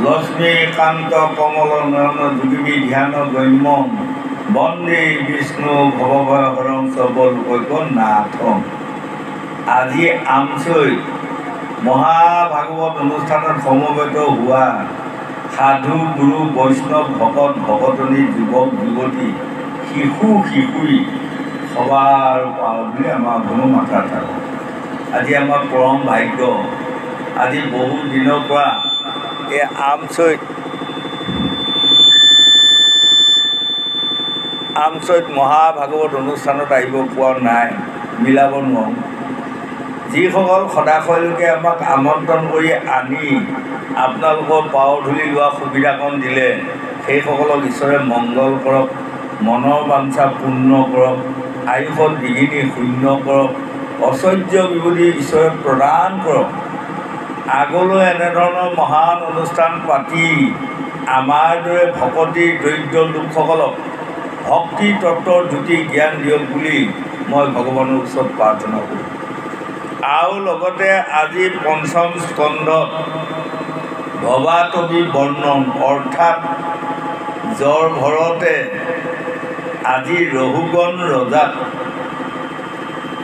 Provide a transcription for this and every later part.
লক্ষ্মীকান্ত কমল নয়ন যোগী ধ্যান গম্য বন্দে বিষ্ণু ভৱভয়হৰং সৰ্বলোকৈকনাথং। আজি আমচৈত মহাভাগৱত অনুষ্ঠানত সমবেত হোৱা সাধু গুৰু বৈষ্ণৱ ভকত ভকতনী যুৱক যুৱতী শিশু শিশুৰী সবাৰ পাওঁ বুলি আমাৰ কোনো মাথা থাকে। আজি আমাৰ পৰম ভাগ্য। আজি বহু দিনৰ পৰা এই আমচৈত মহাভাগৱত অনুষ্ঠানত আহিব পোৱা নাই, মিলাব নোৱাৰোঁ। যিসকল সদাশয়লোকে আমাক আমন্ত্ৰণ কৰি আনি আপোনালোকৰ পাও ধূলি লোৱা সুবিধাকণ দিলে, সেইসকলক ঈশ্বৰে মংগল কৰক, মনৰ বাঞ্ছা পূৰ্ণ কৰক, আয়ুষত বিঘিনি শূন্য কৰক, ঐশ্বৰ্য বিভূতি ঈশ্বৰে প্ৰদান কৰক। আগলৈ এনেধৰণৰ মহান অনুষ্ঠান পাতি আমাৰ দৰে ভকতিৰ দৰিদ্ৰ লোকসকলক ভক্তি তত্ত্বৰ জ্যোতি জ্ঞান দিয়ক বুলি মই ভগৱানৰ ওচৰত প্ৰাৰ্থনা কৰোঁ। আৰু লগতে আজি পঞ্চম স্কন্ধত ভৱাতবী বৰ্ণন অৰ্থাৎ জ্বৰ ভৰতে আজি ৰহুগণ ৰজাক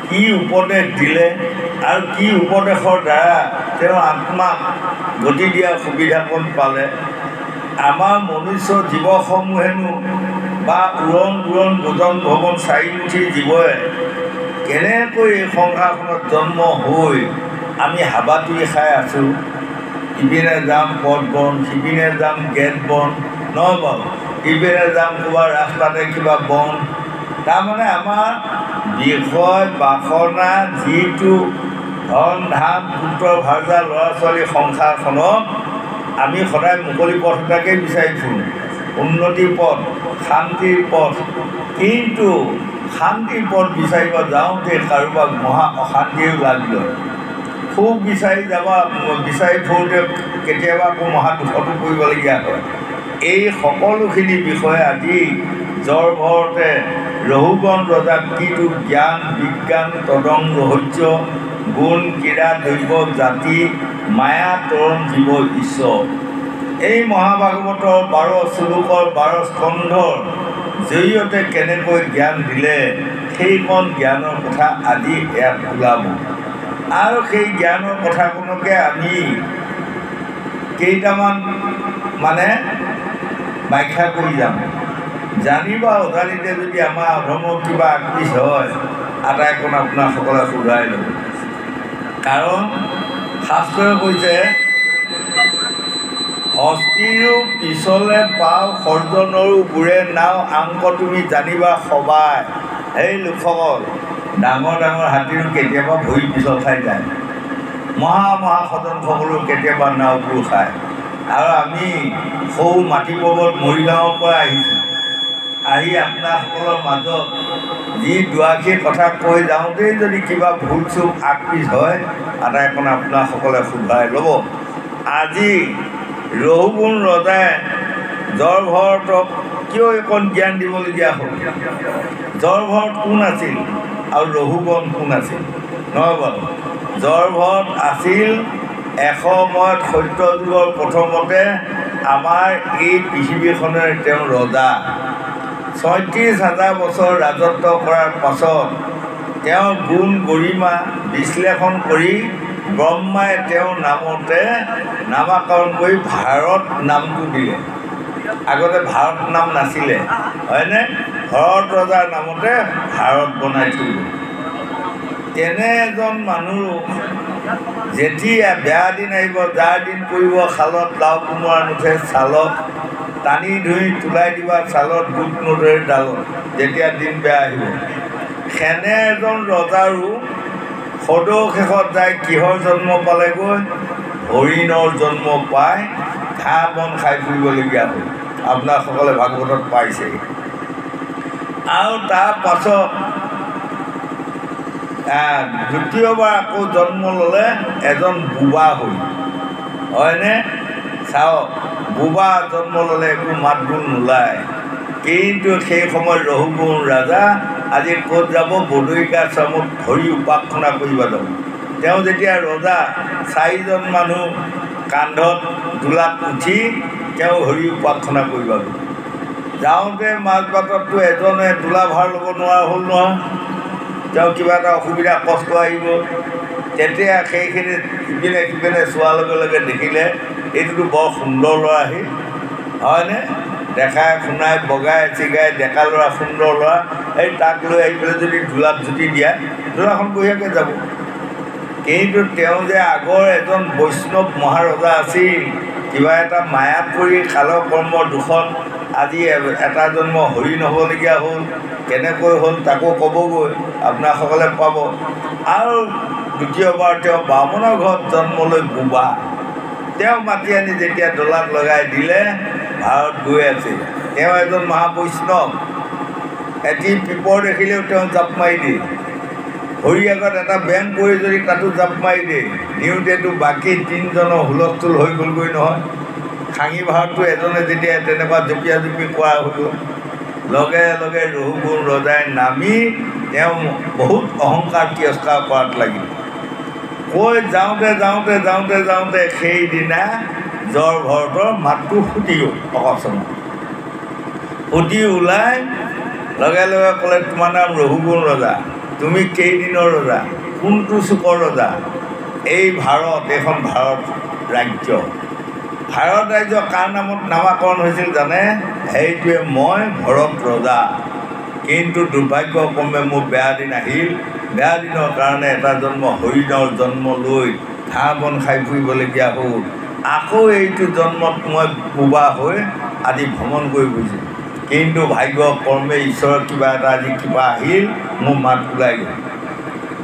কি উপদেশ দিলে আৰু কি উপদেশৰ দ্বাৰা তেওঁ আত্মাক গতি দিয়াৰ সুবিধাকণ পালে। আমাৰ মনুষ্য জীৱসমূহেনো বা উৰণ পুৰণ ভোজন ভৱন চাৰিমুঠি জীৱই কেনেকৈ এই সংসাৰখনত জন্ম হৈ আমি হাবাতুৰি খাই আছোঁ। ইপিনে যাম পথ বন, সিপিনে যাম গেট বন, নহয় বাৰু, ইপিনে যাম ক'ৰবাৰ ৰাস্তাতে কিবা বন। তাৰমানে আমাৰ বিষয় বাসনা যিটো ধন ধান পুত্ৰ ভাৰ্যা ল'ৰা ছোৱালী সংসাৰখনত আমি সদায় মুকলি পথ এটাকেই বিচাৰি ফুৰোঁ, উন্নতিৰ পথ, শান্তিৰ পথ। কিন্তু শান্তিৰ পথ বিচাৰিব যাওঁতে কাৰোবাক মহা অশান্তিও লাগ লয়। সুখ বিচাৰি বিচাৰি ফুৰোঁতে কেতিয়াবা আকৌ মহা দুখতো পৰিবলগীয়া হয়। এই সকলোখিনি বিষয়ে আজি জ্বৰ ভৰতে ৰহুগণ ৰজাক কিটো জ্ঞান বিজ্ঞান তদং ৰহস্য গুণ ক্ৰীড়া দ্ৰব্য জাতি মায়া তৰণ জীৱ ঈশ্বৰ, এই মহাভাগৱতৰ 12 শ্লোকৰ 12 স্কন্ধৰ জৰিয়তে কেনেকৈ জ্ঞান দিলে সেইকণ জ্ঞানৰ কথা আজি ইয়াত ওলাব। আৰু সেই জ্ঞানৰ কথাখনকে আমি কেইটামান ব্যাখ্যা কৰি যাম। জানিবা অজানিতে যদি আমাৰ অধৰ্মৰ কিবা আকৃতি হয় আটাইকণ আপোনাৰসকলে শুধৰাই ল'ব। কাৰণ শাস্ত্ৰই কৈছে হস্তিৰো পিছলে পাও সৰ্জনৰো বুৰে নাও আংক তুমি জানিবা সবাই। সেই লোকসকল ডাঙৰ ডাঙৰ হাতীৰো কেতিয়াবা ভৰি পিছল খাই যায়, মহা সজনসকলেও কেতিয়াবা নাওবোৰ খায়। আৰু আমি সৌ মাটি পৰ্বত মৰিগাঁৱৰ পৰা আহিছোঁ, আহি আপোনাসকলৰ মাজত যি দুআষাৰ কথা কৈ যাওঁতেই যদি কিবা ভুল চুক আকৃতি হয় আটাইকণ আপোনাসকলে শুধৰাই ল'ব। আজি ৰহুগুণ ৰজাই জ্বৰ ভৰতক কিয় এইকণ জ্ঞান দিবলগীয়া হ'ল? জ্বৰ ভৰত কোন আছিল আৰু ৰহুগণ কোন আছিল? নহয় বাৰু, জ্বৰ ভৰত আছিল এসময়ত সত্য যুগৰ প্ৰথমতে আমাৰ এই পৃথিৱীখনৰ তেওঁ ৰজা। ৩৬,০০০ বছৰ ৰাজত্ব কৰাৰ পাছত তেওঁৰ গুণ গৰিমা বিশ্লেষণ কৰি ব্ৰহ্মাই তেওঁৰ নামতে নামাকৰণ কৰি ভাৰত নামটো দিলে। আগতে ভাৰত নাম নাছিলে, হয়নে? ভৰত ৰজাৰ নামতে ভাৰত বনাই থৈ গ'ল। তেনে এজন মানুহ যেতিয়া বেয়া দিন আহিব, যাৰ দিন পৰিব শালত লাও কোমোৰা নুঠে ছালত, টানি ধৰি তোলাই দিবা ছালত গোট নধৰে ডালত, যেতিয়া দিন বেয়া আহিব। সেনে এজন ৰজাৰো সদৌ শেষত যায় কিহৰ জন্ম পালেগৈ? হৰিণৰ জন্ম পাই ঘাঁহ বন খাই ফুৰিবলগীয়া হ'ল। আপোনাৰসকলে ভাগৱতত পাইছে। আৰু তাৰ পাছত দ্বিতীয়বাৰ আকৌ জন্ম ল'লে এজন বোবা হৈ, হয়নে? চাওক, বোবা জন্ম ল'লে একো মাত বোল নোলায়। কিন্তু সেই সময়ত ৰহুগুণ ৰাজা আজি ক'ত যাব? বদৰিকা চামত ধৰি উপাসনা কৰিব যাব। তেওঁ যেতিয়া ৰজা, 4জন মানুহ কান্ধত দোলাত উঠি তেওঁ হৰি উপাসনা কৰিব গ'ল। যাওঁতে মাজবাটততো এজনে দোলা ভাৰ ল'ব নোৱাৰা হ'ল নহয়, তেওঁ কিবা এটা অসুবিধা কষ্ট আহিব। তেতিয়া সেইখিনি ইপিনে সিপিনে চোৱাৰ লগে লগে দেখিলে এইটোতো বৰ সুন্দৰ ল'ৰাহি, হয়নে? দেখাই শুনাই বগাই চিগাই ডেকা ল'ৰা, সুন্দৰ ল'ৰা, এই তাক লৈ আহি পেলাই যদি দোলাত জুতি দিয়া দোলাখন বঢ়িয়াকৈ যাব। কিন্তু তেওঁ যে আগৰ এজন বৈষ্ণৱ মহাৰজা আছিল, কিবা এটা মায়াত পৰি কালৰ কৰ্মৰ দুখত আজি এটা জন্ম হৰিণ হ'বলগীয়া হ'ল। কেনেকৈ হ'ল তাকো ক'বগৈ, আপোনাৰসকলে পাব। আৰু দ্বিতীয়বাৰ তেওঁ বামুণৰ ঘৰত জন্ম লৈ বোবা, তেওঁ মাতি আনি যেতিয়া দোলাত লগাই দিলে ভাৰত গৈ আছিল। তেওঁ এজন মহাবৈষ্ণৱ, এটি পিপৰ দেখিলেও তেওঁ জাপ মাৰি দিয়ে। ভৰি আগত এটা বেং পৰি যদি তাতো জাপ মাৰি দিয়ে, দিওঁতেতো বাকী তিনিজনৰ হুলস্থুল হৈ গ'লগৈ নহয়। খাঙি ভাৰতটো এজনে যেতিয়া তেনেকুৱা জঁপিয়া জুপি কৰা হ'ল, লগে লগে ৰহুগুণ ৰজাই নামি তেওঁ বহুত অহংকাৰ তিৰস্কাৰ কৰাত লাগিল। কৈ যাওঁতে যাওঁতে যাওঁতে যাওঁতে সেইদিনা জৰ ভৰতৰ মাতটো ফুটি গ'ল অকস্মাত। ফুটি ওলাই লগে লগে ক'লে, তোমাৰ নাম ৰহুগুণ ৰজা, তুমি কেইদিনৰ ৰজা, কোনটো চুকৰ ৰজা? এই ভাৰত, এইখন ভাৰত ৰাজ্য। ভাৰত ৰাজ্য কাৰ নামত নামাকৰণ হৈছিল জানে? সেইটোৱে মই ভৰত ৰজা। কিন্তু দুৰ্ভাগ্যক্ৰমে মোৰ বেয়া দিন আহিল। বেয়া দিনৰ কাৰণে এটা জন্ম হৰিণৰ জন্ম লৈ ঘাঁহ বন খাই ফুৰিবলগীয়া হ'ল। আকৌ এইটো জন্মত মই বোবা হৈ আজি ভ্ৰমণ কৰি ফুৰিছোঁ। কিন্তু ভাগ্য কৰ্মে ঈশ্বৰৰ কিবা এটা আজি কিবা আহিল, মোৰ মাত ওলাই গ'ল।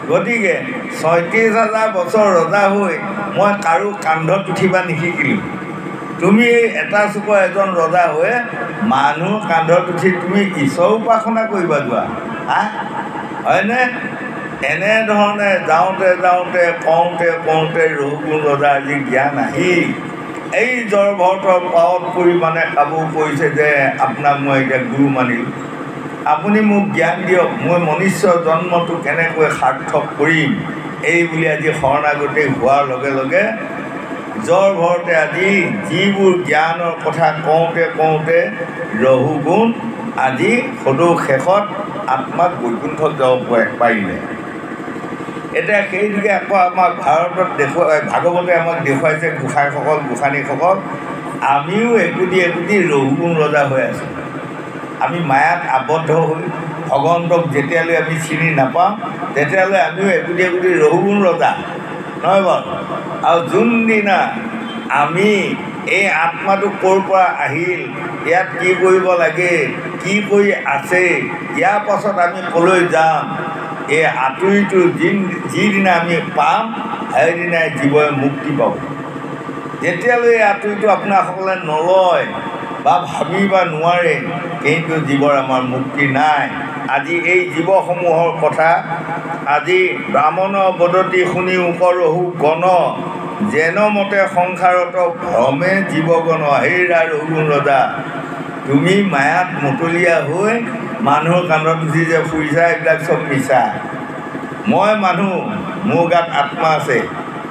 গতিকে ৩৬,০০০ বছৰ ৰজা হৈ মই কাৰো কান্ধত উঠিবা নিশিকিলোঁ। তুমি এটা চুকৰ এজন ৰজা হৈ মানুহ কান্ধত উঠি তুমি ঈশ্বৰ উপাসনা কৰিবা যোৱা, হয়নে? এনেধৰণে যাওঁতে যাওঁতে কওঁতে কওঁতে ৰহুগুণ ৰজা আজি জ্ঞান আহি এই জৰ ভৰতৰ পাৱত পৰি মানে কাবু কৰিছে যে আপোনাক মই এতিয়া গুৰু মানিলোঁ, আপুনি মোক জ্ঞান দিয়ক, মই মনুষ্য জন্মটো কেনেকৈ সাৰ্থক কৰিম, এই বুলি আজি শৰণাগতি হোৱাৰ লগে লগে জৰ ভৰতে আজি যিবোৰ জ্ঞানৰ কথা কওঁতে কওঁতে ৰহুগুণ আজি সদৌ শেষত আত্মাক বৈকুণ্ঠত যাব পাৰিলে। এতিয়া সেইটোকে আকৌ আমাক ভাৰতত ভাগৱতে আমাক দেখুৱাইছে, গোসাঁইসকল গোসাঁনীসকল আমিও একোটি একোটি ৰহুগুণ ৰজা হৈ আছোঁ। আমি মায়াত আবদ্ধ হৈ ভগৱন্তক যেতিয়ালৈ আমি চিনি নাপাওঁ তেতিয়ালৈ আমিও একোটি একোটি ৰহুগুণ ৰজা, নহয় বাৰু? আৰু যোনদিনা আমি এই আত্মাটো ক'ৰ পৰা আহিল, ইয়াত কি কৰিব লাগে, কি কৰি আছে, ইয়াৰ পাছত আমি ক'লৈ যাম, এই আঁতৰিটো যিদিনা আমি পাম সেইদিনাই জীৱই মুক্তি পাব। যেতিয়ালৈ এই আঁতৰিটো আপোনাসকলে নলয় বা ভাবিবা নোৱাৰে, কিন্তু জীৱৰ আমাৰ মুক্তি নাই। আজি এই জীৱসমূহৰ কথা আজি ব্ৰাহ্মণ বদতি শুনি উপৰহু গণ, যেন মতে সংসাৰত ভ্ৰমে জীৱগণ। হেৰা ৰহুগুণ ৰজা, তুমি মায়াত মতলীয়া হৈ মানুহৰ কান্ধত উঠি যে ফুৰিছা, এইবিলাক চব মিছা। মই মানুহ, মোৰ গাত আত্মা আছে,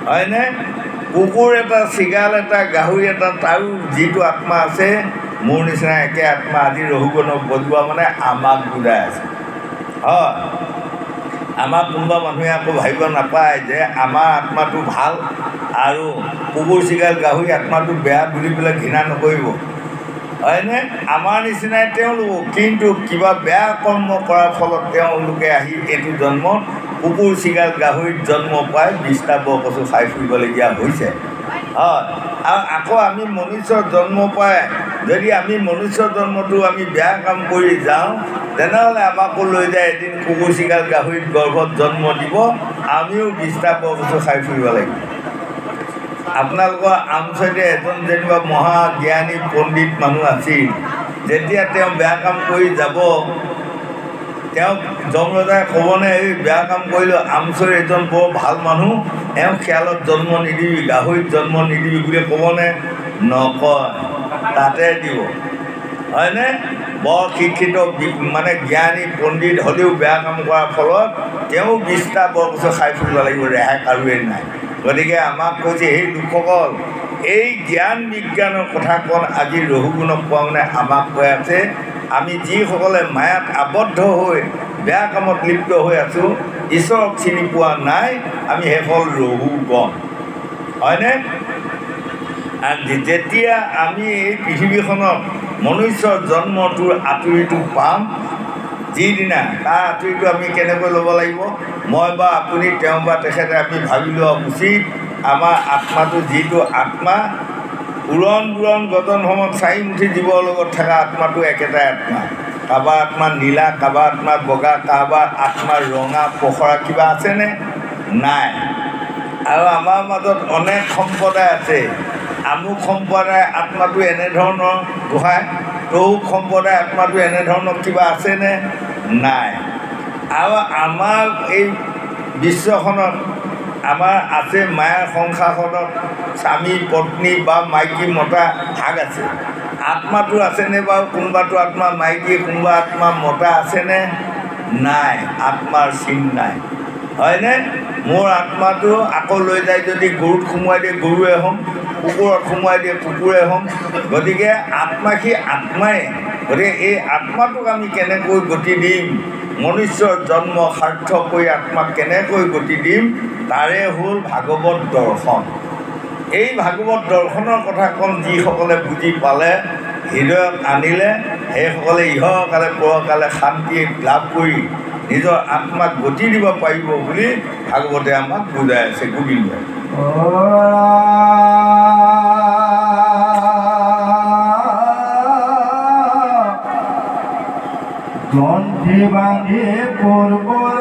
হয়নে? কুকুৰ এটা, চিগাল এটা, গাহৰি এটা, তাৰো যিটো আত্মা আছে মোৰ নিচিনা একে আত্মা আজি ৰহুগুণক বজোৱা মানে আমাক বুজাই আছে। হয়, আমাৰ কোনোবা মানুহে আকৌ ভাবিব নাপায় যে আমাৰ আত্মাটো ভাল আৰু কুকুৰ চিগাল গাহৰি আত্মাটো বেয়া বুলি পেলাই ঘৃণা নকৰিব, হয়নে? আমাৰ নিচিনাই তেওঁলোক, কিন্তু কিবা বেয়া কৰ্ম কৰাৰ ফলত তেওঁলোকে আহি এইটো জন্মত কুকুৰ চিগাল গাহৰিত জন্ম পাই ২০টা বৰকচু খাই ফুৰিবলগীয়া হৈছে। হয়, আৰু আকৌ আমি মনুষ্যৰ জন্ম পাই যদি আমি মনুষ্যৰ জন্মটো আমি বেয়া কাম কৰি যাওঁ, তেনেহ'লে আমাকো লৈ যায় এদিন কুকুৰ চিগাল গাহৰিত গৰ্ভত জন্ম দিব, আমিও ২০টা বৰকচু খাই ফুৰিব লাগিব। আপোনালোকৰ আমচৈতে এজন যেনিবা মহাজ্ঞানী পণ্ডিত মানুহ আছিল, যেতিয়া তেওঁ বেয়া কাম কৰি যাব তেওঁক যমৰাজাই ক'বনে, এই বেয়া কাম কৰিলোঁ, আমচৈৰ এজন বৰ ভাল মানুহ, এওঁক খেয়ালত জন্ম নিদিবি, গাহৰিত জন্ম নিদিবি বুলি ক'বনে? নকয়, তাতে দিব, হয়নে? বৰ শিক্ষিত মানে জ্ঞানী পণ্ডিত হ'লেও বেয়া কাম কৰাৰ ফলত তেওঁ ২০টা বৰকচু খাই ফুৰিব লাগিব, ৰেহাই কাৰোৱেই নাই। গতিকে আমাক কৈছে, সেই লোকসকল এই জ্ঞান বিজ্ঞানৰ কথাকণ আজি ৰহুগুণক কোৱা মানে আমাক কৈ আছে, আমি যিসকলে মায়াত আবদ্ধ হৈ বেয়া কামত লিপ্ত হৈ আছোঁ, ঈশ্বৰক চিনি পোৱা নাই, আমি সেইসকল ৰহুগণ, হয়নে? আৰু যেতিয়া আমি এই পৃথিৱীখনত মনুষ্যৰ জন্মটোৰ আঁতৰিটো পাম, যিদিনা তাৰ আঁতৰিটো আমি কেনেকৈ ল'ব লাগিব, মই বা আপুনি, তেওঁ বা তেখেতে আমি ভাবি লোৱা উচিত। আমাৰ আত্মাটো যিটো আত্মা, উৰণ দুৰণ গজন ভ্ৰমণ চাৰিমুঠি জীৱৰ লগত থকা আত্মাটো একেটাই আত্মা। কাৰোবাৰ আত্মা নীলা, কাৰোবাৰ আত্মা বগা, কাৰোবাৰ আত্মা ৰঙা পখৰা, কিবা আছেনে? নাই। আৰু আমাৰ মাজত অনেক সম্প্ৰদায় আছে। আমুক সম্প্ৰদায়ৰ আত্মাটো এনেধৰণৰ গোসাঁই, তৌক সম্প্ৰদায়ৰ আত্মাটো এনেধৰণৰ কিবা আছেনে? নাই। আৰু আমাৰ এই বিশ্বখনত আমাৰ আছে মায়াৰ সংসাৰখনত স্বামী পত্নী বা মাইকী মতা ভাগ আছে। আত্মাটো আছেনে বাৰু? কোনোবাটো আত্মা মাইকী, কোনোবা আত্মা মতা আছেনে? নাই, আত্মাৰ চিন নাই, হয়নে? মোৰ আত্মাটো আকৌ লৈ যায় যদি গৰুত সোমোৱাই দিয়ে গৰুৱে হ'ম, কুকুৰত সোমোৱাই দিয়ে কুকুৰে হ'ম। গতিকে আত্মা সি আত্মাই। গতিকে এই আত্মাটোক আমি কেনেকৈ গতি দিম, মনুষ্যৰ জন্ম সাৰ্থক কৰি আত্মাক কেনেকৈ গতি দিম, তাৰে হ'ল ভাগৱত দৰ্শন। এই ভাগৱত দৰ্শনৰ কথাখন যিসকলে বুজি পালে, হৃদয়ত আনিলে, সেইসকলে ইহকালে পৰকালে শান্তি লাভ কৰি নিজৰ আত্মাক গতি দিব পাৰিব বুলি ভাগৱতে আমাক বুজাই আছে। গোবিন্দ গ্ৰন্থি বান্ধি পূৰ্বৰ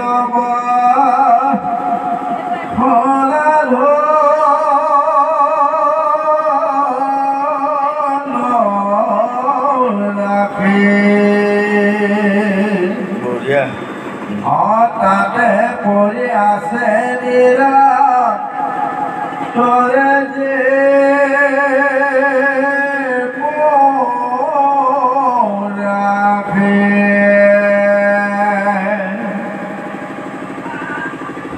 তাতে পৰি আছে নিৰাত তৰে যে ৰাখে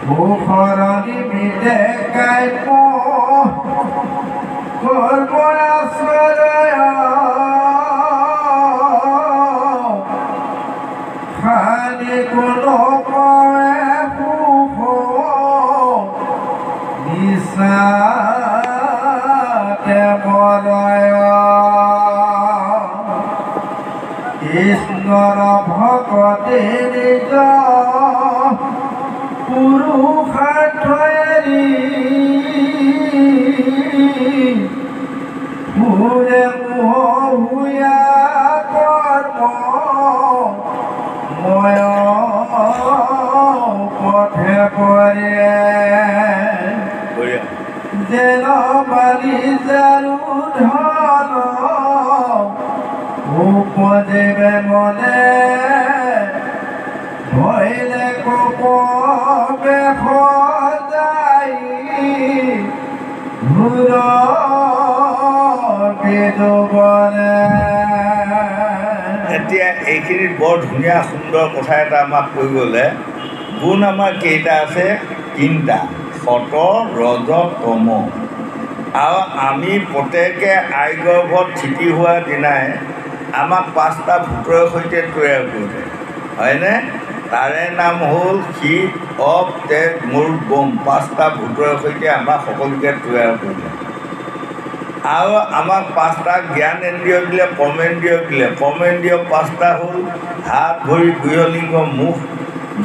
ভূষৰণি মিলে কাইপ কৰ্ম আশ্ৰয় খানি কোনো পৰে সুখ নিচাতে মৰয় কৃষ্ণৰ ভকতি নিজ পুৰুষাৰ্থৰি ভূৰে মোহ ভূয়া কৰ্ম ময় পথে পৰে যেন বালি জাৰু ধন উপজেবে মনে ভৈলে কপ বেশ যাই ঘূৰ বিদুবনে। এতিয়া এইখিনিত বৰ ধুনীয়া সুন্দৰ কথা এটা আমাক কৈ গ'লে। গুণ আমাৰ কেইটা আছে? তিনিটা, সত, ৰজ, তম। আৰু আমি প্ৰত্যেকে আই গৰ্ভত থিতি হোৱাৰ দিনাই আমাক 5টা ভূতৰ সৈতে তৈয়াৰ কৰিছে, হয়নে? তাৰে নাম হ'ল শীত, অপ, তেজ, মূৰ, বোম। 5টা ভূতৰ সৈতে আমাক সকলোকে তৈয়াৰ কৰিলে। আৰু আমাক 5টা জ্ঞানেন্দ্ৰিয় দিলে, কৰ্মেন্দ্ৰিয় দিলে। কৰ্মেন্দ্ৰিয় 5টা হ'ল হাত, ভৰি, গুহলিংগ, মুখ।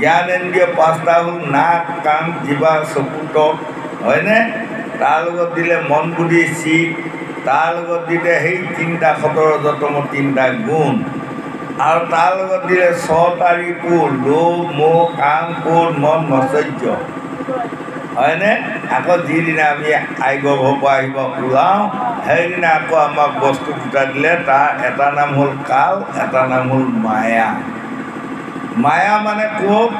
জ্ঞানেন্দ্ৰিয় 5টা হ'ল নাক, কাণ, জিভা, চকু, ত্বক, হয়নে? তাৰ লগত দিলে মন, বুদ্ধি, চিত। তাৰ লগত দিলে সেই 3টা সতৰ ৰজতম 3টা গুণ। আৰু তাৰ লগত দিলে 6টা ৰিপু, লোভ, মোহ, কাম, ক্ৰোধ, মন, মৎসৰ্য, হয়নে? আকৌ যিদিনা আমি আই গৰ্ভৰ পৰা আহিব ওলাওঁ, সেইদিনা আকৌ আমাক বস্তু দুটা দিলে। তাৰ এটা নাম হ'ল কাল, এটা নাম হ'ল মায়া। মায়া মানে ক'ত?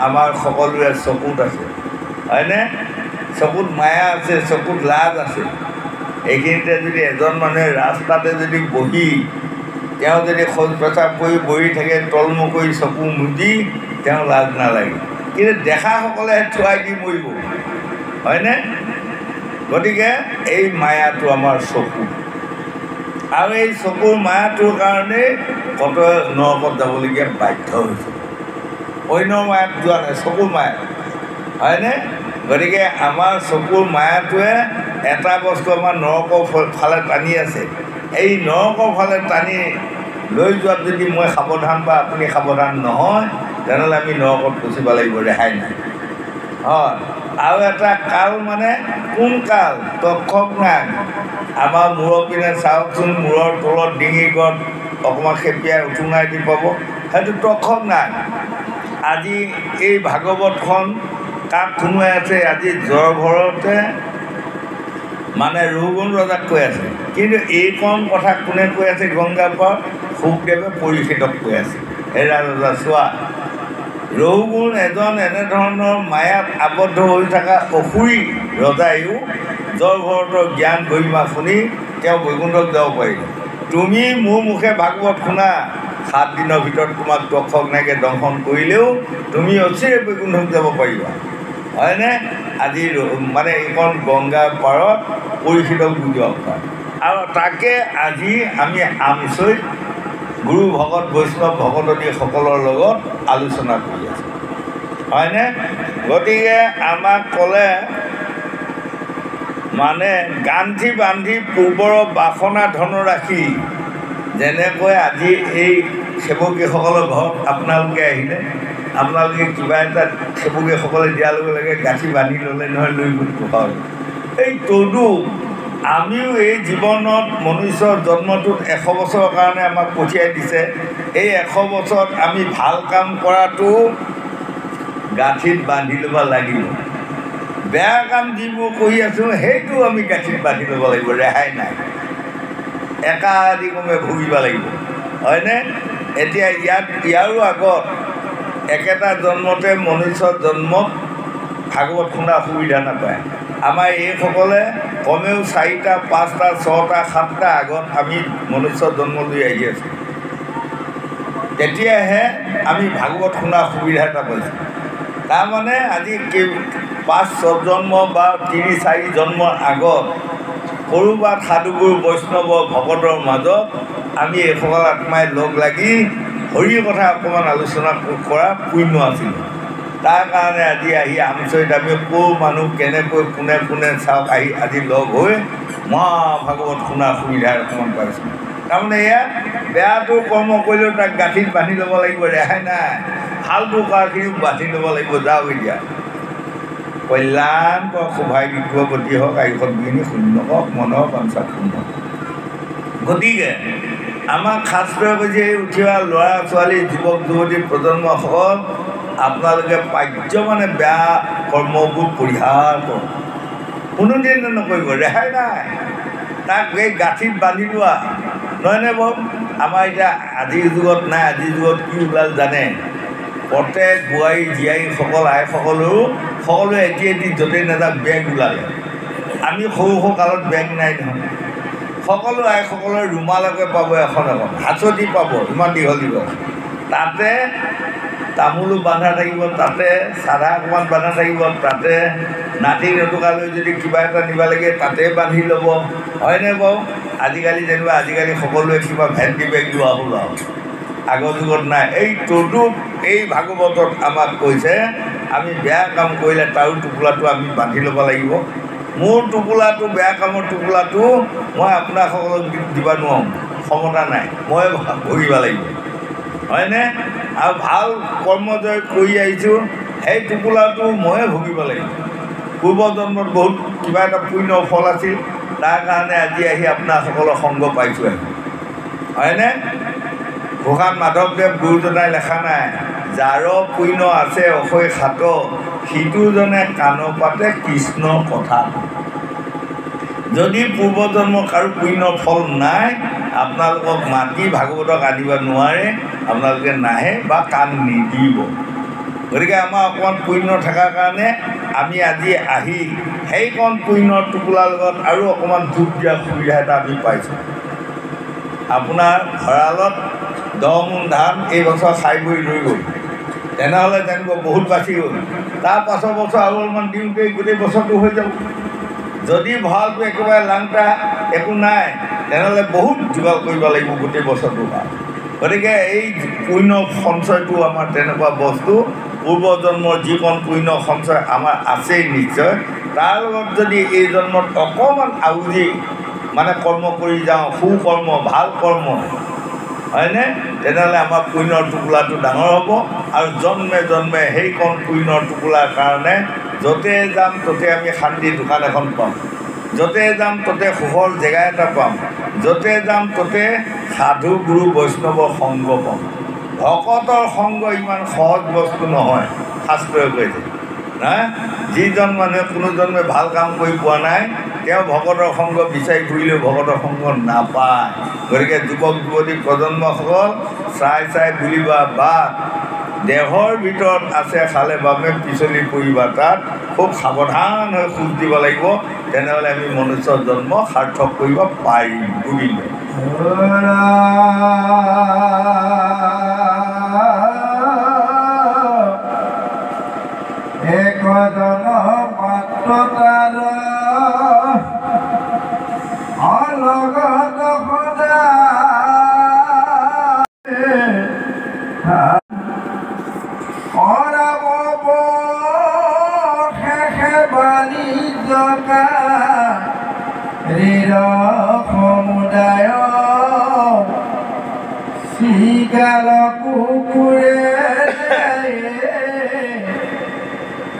আমাৰ সকলোৰে চকুত আছে, হয়নে? চকুত মায়া আছে, চকুত লাজ আছে। এইখিনিতে যদি এজন মানুহে ৰাস্তাতে যদি বহি তেওঁ যদি শৌচ পেচাব কৰি বহি থাকে, তলমুখ কৰি চকু মুদি, তেওঁ লাজ নালাগে। কিন্তু দেখাসকলেহে থুৱাই দি মৰিব, হয়নে? গতিকে এই মায়াটো আমাৰ চকু। আৰু এই চকুৰ মায়াটোৰ কাৰণেই কত নৰকত যাবলগীয়া বাধ্য হৈছে। অন্য মায়াত যোৱা নাই, চকুৰ মায়াত, হয়নে? গতিকে আমাৰ চকুৰ মায়াটোৱে এটা বস্তু আমাৰ নৰকৰ ফালে টানি আছে। এই নৰকৰ ফালে টানি লৈ যোৱাত যদি মই সাৱধান বা আপুনি সাৱধান নহয়, তেনেহ'লে আমি নৰকত পচিব লাগিব, ৰেহাই নাই। হয়, আৰু এটা কাল মানে কোন কাল? তক্ষক নাগ। আমাৰ মূৰৰ পিনে চাওকচোন, মূৰৰ তলত ডিঙিকত অকণমান খেপিয়াই উঠুঙাই দি পাব, সেইটো তক্ষক নাগ। আজি এই ভাগৱতখন কাক শুনোৱাই আছে? আজি জয়ভৰতে মানে ৰঘুগুণ ৰজাক কৈ আছে। কিন্তু এইকণ কথা কোনে কৈ আছে? গংগাৰ পৰা শুকদেৱে পৰীক্ষিতক কৈ আছে। হেৰা ৰজা চোৱা, ৰঘুগুণ এজন এনেধৰণৰ মায়াত আবদ্ধ হৈ থকা অসুৰী ৰজাইও জয় ভৰতৰ জ্ঞান গৰিমা শুনি তেওঁ বৈকুণ্ঠত যাব পাৰিলে। তুমি মোৰ মুখে ভাগৱত শুনা, 7 দিনৰ ভিতৰত তোমাক দক্ষক নাইকে দংশন কৰিলেও তুমি অচিৰে বৈকুণ্ঠত যাব পাৰিবা, হয়নে? আজি মানে এইখন গংগাৰ পাৰত পৰীক্ষিতক বুজোৱা কথা। আৰু তাকে আজি আমি আমচৈত গুৰু ভকত বৈষ্ণৱ ভকতনীসকলৰ লগত আলোচনা কৰি আছোঁ, হয়নে? গতিকে আমাক ক'লে মানে গান্ধী বান্ধি পূৰ্বৰ বাসনা ধনৰাশি, যেনেকৈ আজি এই সেৱকীসকলৰ ঘৰত আপোনালোকে আহিলে, আপোনালোকে কিবা এটা সেৱকীসকলে দিয়াৰ লগে লগে গাঁঠি বান্ধি ল'লে নহয়, লৈ গ'ল পোখাৰ। এই তদু আমিও এই জীৱনত মনুষ্যৰ জন্মটোত 100 বছৰৰ কাৰণে আমাক পঠিয়াই দিছে। এই 100 বছৰত আমি ভাল কাম কৰাটো গাঁঠিত বান্ধি ল'ব লাগিব, বেয়া কাম যিবোৰ কৰি আছোঁ সেইটো আমি গাঁঠিত বান্ধি ল'ব লাগিব, ৰেহাই নাই, একাধিক্ৰমে ভুগিব লাগিব, হয়নে? এতিয়া ইয়াৰো আগত একেটা জন্মতে মনুষ্যৰ জন্মত ভাগৱত শুনা সুবিধা নাপায়। আমাৰ এইসকলে কমেও 4টা 5টা 6টা 7টা আগত আমি মনুষ্যৰ জন্ম লৈ আহি আছোঁ, তেতিয়াহে আমি ভাগৱত শুনা সুবিধা এটা পাইছোঁ। তাৰমানে আজি 5-6 জন্ম বা 3-4 জন্মৰ আগত ক'ৰবাত সাধুগুৰু বৈষ্ণৱ ভকতৰ মাজত আমি এইসকল আত্মাই লগ লাগি হৰিৰ কথা অকণমান আলোচনা কৰা পুণ্য আছিলোঁ। তাৰ কাৰণে আজি আহি আমচৈত আমি ক'ৰ মানুহ কেনেকৈ কোনে কোনে চাওক আহি আজি লগ হৈ মহাভাগৱত শুনাৰ সুবিধা অকণমান পাইছোঁ। তাৰমানে এয়া বেয়াটো কৰ্ম কৰিলেও তাক গাঁঠিত বান্ধি ল'ব লাগিব, ৰেহাই নাই। ভালটো কৰাখিনিও বান্ধি ল'ব লাগিব। যাওক এতিয়া কল্যাণ সৌভাগ্য বিদ্যুৎপতি হওক, আয়ুষত বিঘিনি শূন্য হওক, মনৰ বাঞ্ছা শূন্য। গতিকে আমাক শাস্ত্ৰই কৈছে উঠি অহা ল'ৰা ছোৱালী যুৱক যুৱতী প্ৰজন্মসকল আপোনালোকে পাৰ্য মানে বেয়া কৰ্মবোৰ পৰিহাৰ কৰক, কোনোদিনে নকৰিব, ৰেহাই নাই। তাক এই গাঁঠিত বান্ধি লোৱা নহয়নে বাৰু? আমাৰ এতিয়া আজিৰ যুগত নাই, আজিৰ যুগত কি ওলাল জানে? প্ৰত্যেক বোৱাৰী জীয়াৰীসকল আইসকলেও সকলোৱে এটি য'তেই নাযাওক বেগ ওলালে। আমি সৰু কালত বেগ নাই নহয়। সকলো আইসকলৰ ৰুমালকে পাব, এখন হাঁচতি পাব, ইমান দীঘল দীঘল, তাতে তামোলো বান্ধা থাকিব, তাতে চাধা অকণমান বান্ধা থাকিব, তাতে নাতি নটুকালৈ যদি কিবা এটা নিব লাগে তাতে বান্ধি ল'ব, হয়নে বাৰু? আজিকালি যেনিবা আজিকালি সকলোৱে কিবা ভেণ্টি বেগ লোৱা হ'ল আৰু, আগৰ যুগত নাই। এই তদুপ এই ভাগৱতত আমাক কৈছে আমি বেয়া কাম কৰিলে তাৰো টোপোলাটো আমি বান্ধি ল'ব লাগিব। মোৰ টোপোলাটো, বেয়া কামৰ টোপোলাটো মই আপোনাসকলক দিব নোৱাৰোঁ, ক্ষমতা নাই, মই ভুগিব লাগিব, হয়নে? আৰু ভাল কৰ্মজয় কৰি আহিছোঁ, সেই টোপোলাটো ময়ে ভুগিব লাগিব। পূৰ্বজন্মত বহুত কিবা এটা পুণ্য ফল আছিল, তাৰ কাৰণে আজি আহি আপোনাসকলৰ সংগ পাইছোঁ, হয়নে? ঘোষাত মাধৱদেৱ গুৰুজনাই লেখা নাই, যাৰ পুণ্য আছে অসৈ সাত, সিটোজনে কাণ পাতে কৃষ্ণ কথা। যদি পূৰ্বজন্ম কাৰো পুণ্যৰ ফল নাই, আপোনালোকক মাতি ভাগৱতক আনিব নোৱাৰে, আপোনালোকে নাহে বা কাণ নিদিব। গতিকে আমাৰ অকণমান পুণ্য থকাৰ কাৰণে আমি আজি আহি সেইকণ পুণ্যৰ টোপোলাৰ লগত আৰু অকণমান যোগ দিয়াৰ সুবিধা এটা আমি পাইছোঁ। আপোনাৰ ভঁৰালত 10 মোন ধান এই বছৰ খাই বৈ ৰৈ গ'ল, তেনেহ'লে জানিব বহুত বাচি গ'ল। তাৰ পাছৰ বছৰ আৰু অলপমান দিওঁতেই গোটেই বছৰটো হৈ যাব। যদি ভঁৰালটো একেবাৰে লাংটা একো নাই, তেনেহ'লে বহুত যোগাৰ কৰিব লাগিব গোটেই বছৰটো ভাল। গতিকে এই পুণ্য সঞ্চয়টো আমাৰ তেনেকুৱা বস্তু, পূৰ্বজন্মৰ যিকণ পুণ্য সঞ্চয় আমাৰ আছেই নিশ্চয়, তাৰ লগত যদি এই জন্মত অকণমান আউজি মানে কৰ্ম কৰি যাওঁ, সুকৰ্ম ভাল কৰ্ম, হয়নে? তেনেহ'লে আমাৰ পুণ্যৰ টোপোলাটো ডাঙৰ হ'ব। আৰু জন্মে জন্মে সেইকণ পুণ্যৰ টোপোলাৰ কাৰণে য'তে যাম ত'তে আমি শান্তি দোকান এখন পাম, য'তে যাম ত'তে সুখৰ জেগা এটা পাম, য'তে যাম ত'তে সাধু গুৰু বৈষ্ণৱৰ সংগ পাম। ভকতৰ সংগ ইমান সহজ বস্তু নহয়, শাস্ত্ৰই কৈছে না। যিজন মানুহে কোনো জন্মে ভাল কাম কৰি পোৱা নাই, তেওঁ ভকতৰ সংগ বিচাৰি ফুৰিলেও ভকতৰ সংগ নাপায়। গতিকে যুৱক যুৱতী প্ৰজন্মসকল চাই বুলিবা বাট দেহৰ ভিতৰত আছে খালে বামে পিছলি পৰিবা তাত খুব সাৱধান হৈ খোজ দিব লাগিব তেনেহ'লে আমি মনুষ্যৰ জন্ম সাৰ্থক কৰিব পাৰিম গোবিন্দ একজন মাত্ৰ তাৰ অলগত সদায় শেষে বাণী জকা ঋণ সমুদায় চিগাল কুকুৰে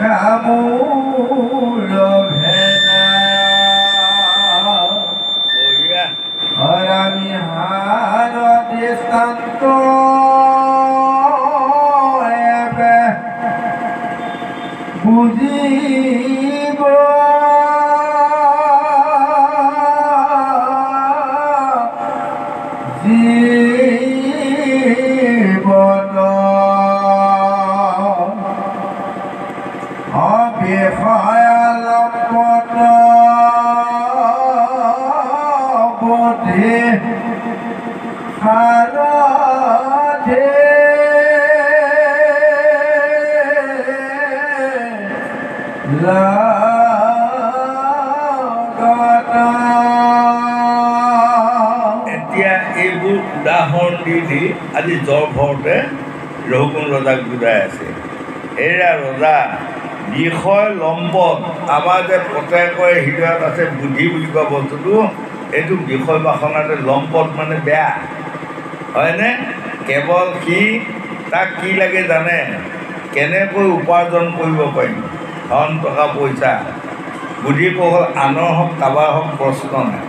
কামোৰ ভেনায় আমি হাৰ দৃষ্টান্ত এবে বুঝিব জীবন অবিষয়ালম্বন বোধে সাৰথে এতিয়া এইবোৰ উদাহৰণ দি আজি জ্বৰ ভৰতে ৰঘুকুল ৰজাক বুজাই আছে এৰা ৰজা বিষয় লম্বত আমাৰ যে প্ৰত্যেকৰে হৃদয়ত আছে বুদ্ধি বুলি কোৱা বস্তুটো এইটো বিষয় বাসনাতে লম্বত মানে বেয়া হয়নে কেৱল সি তাক কি লাগে জানে কেনেকৈ উপাৰ্জন কৰিব পাৰিম ধন টকা পইচা বুদ্ধি কৌশল আনৰ হওক কাৰোবাৰ হওক প্ৰশ্ন নাই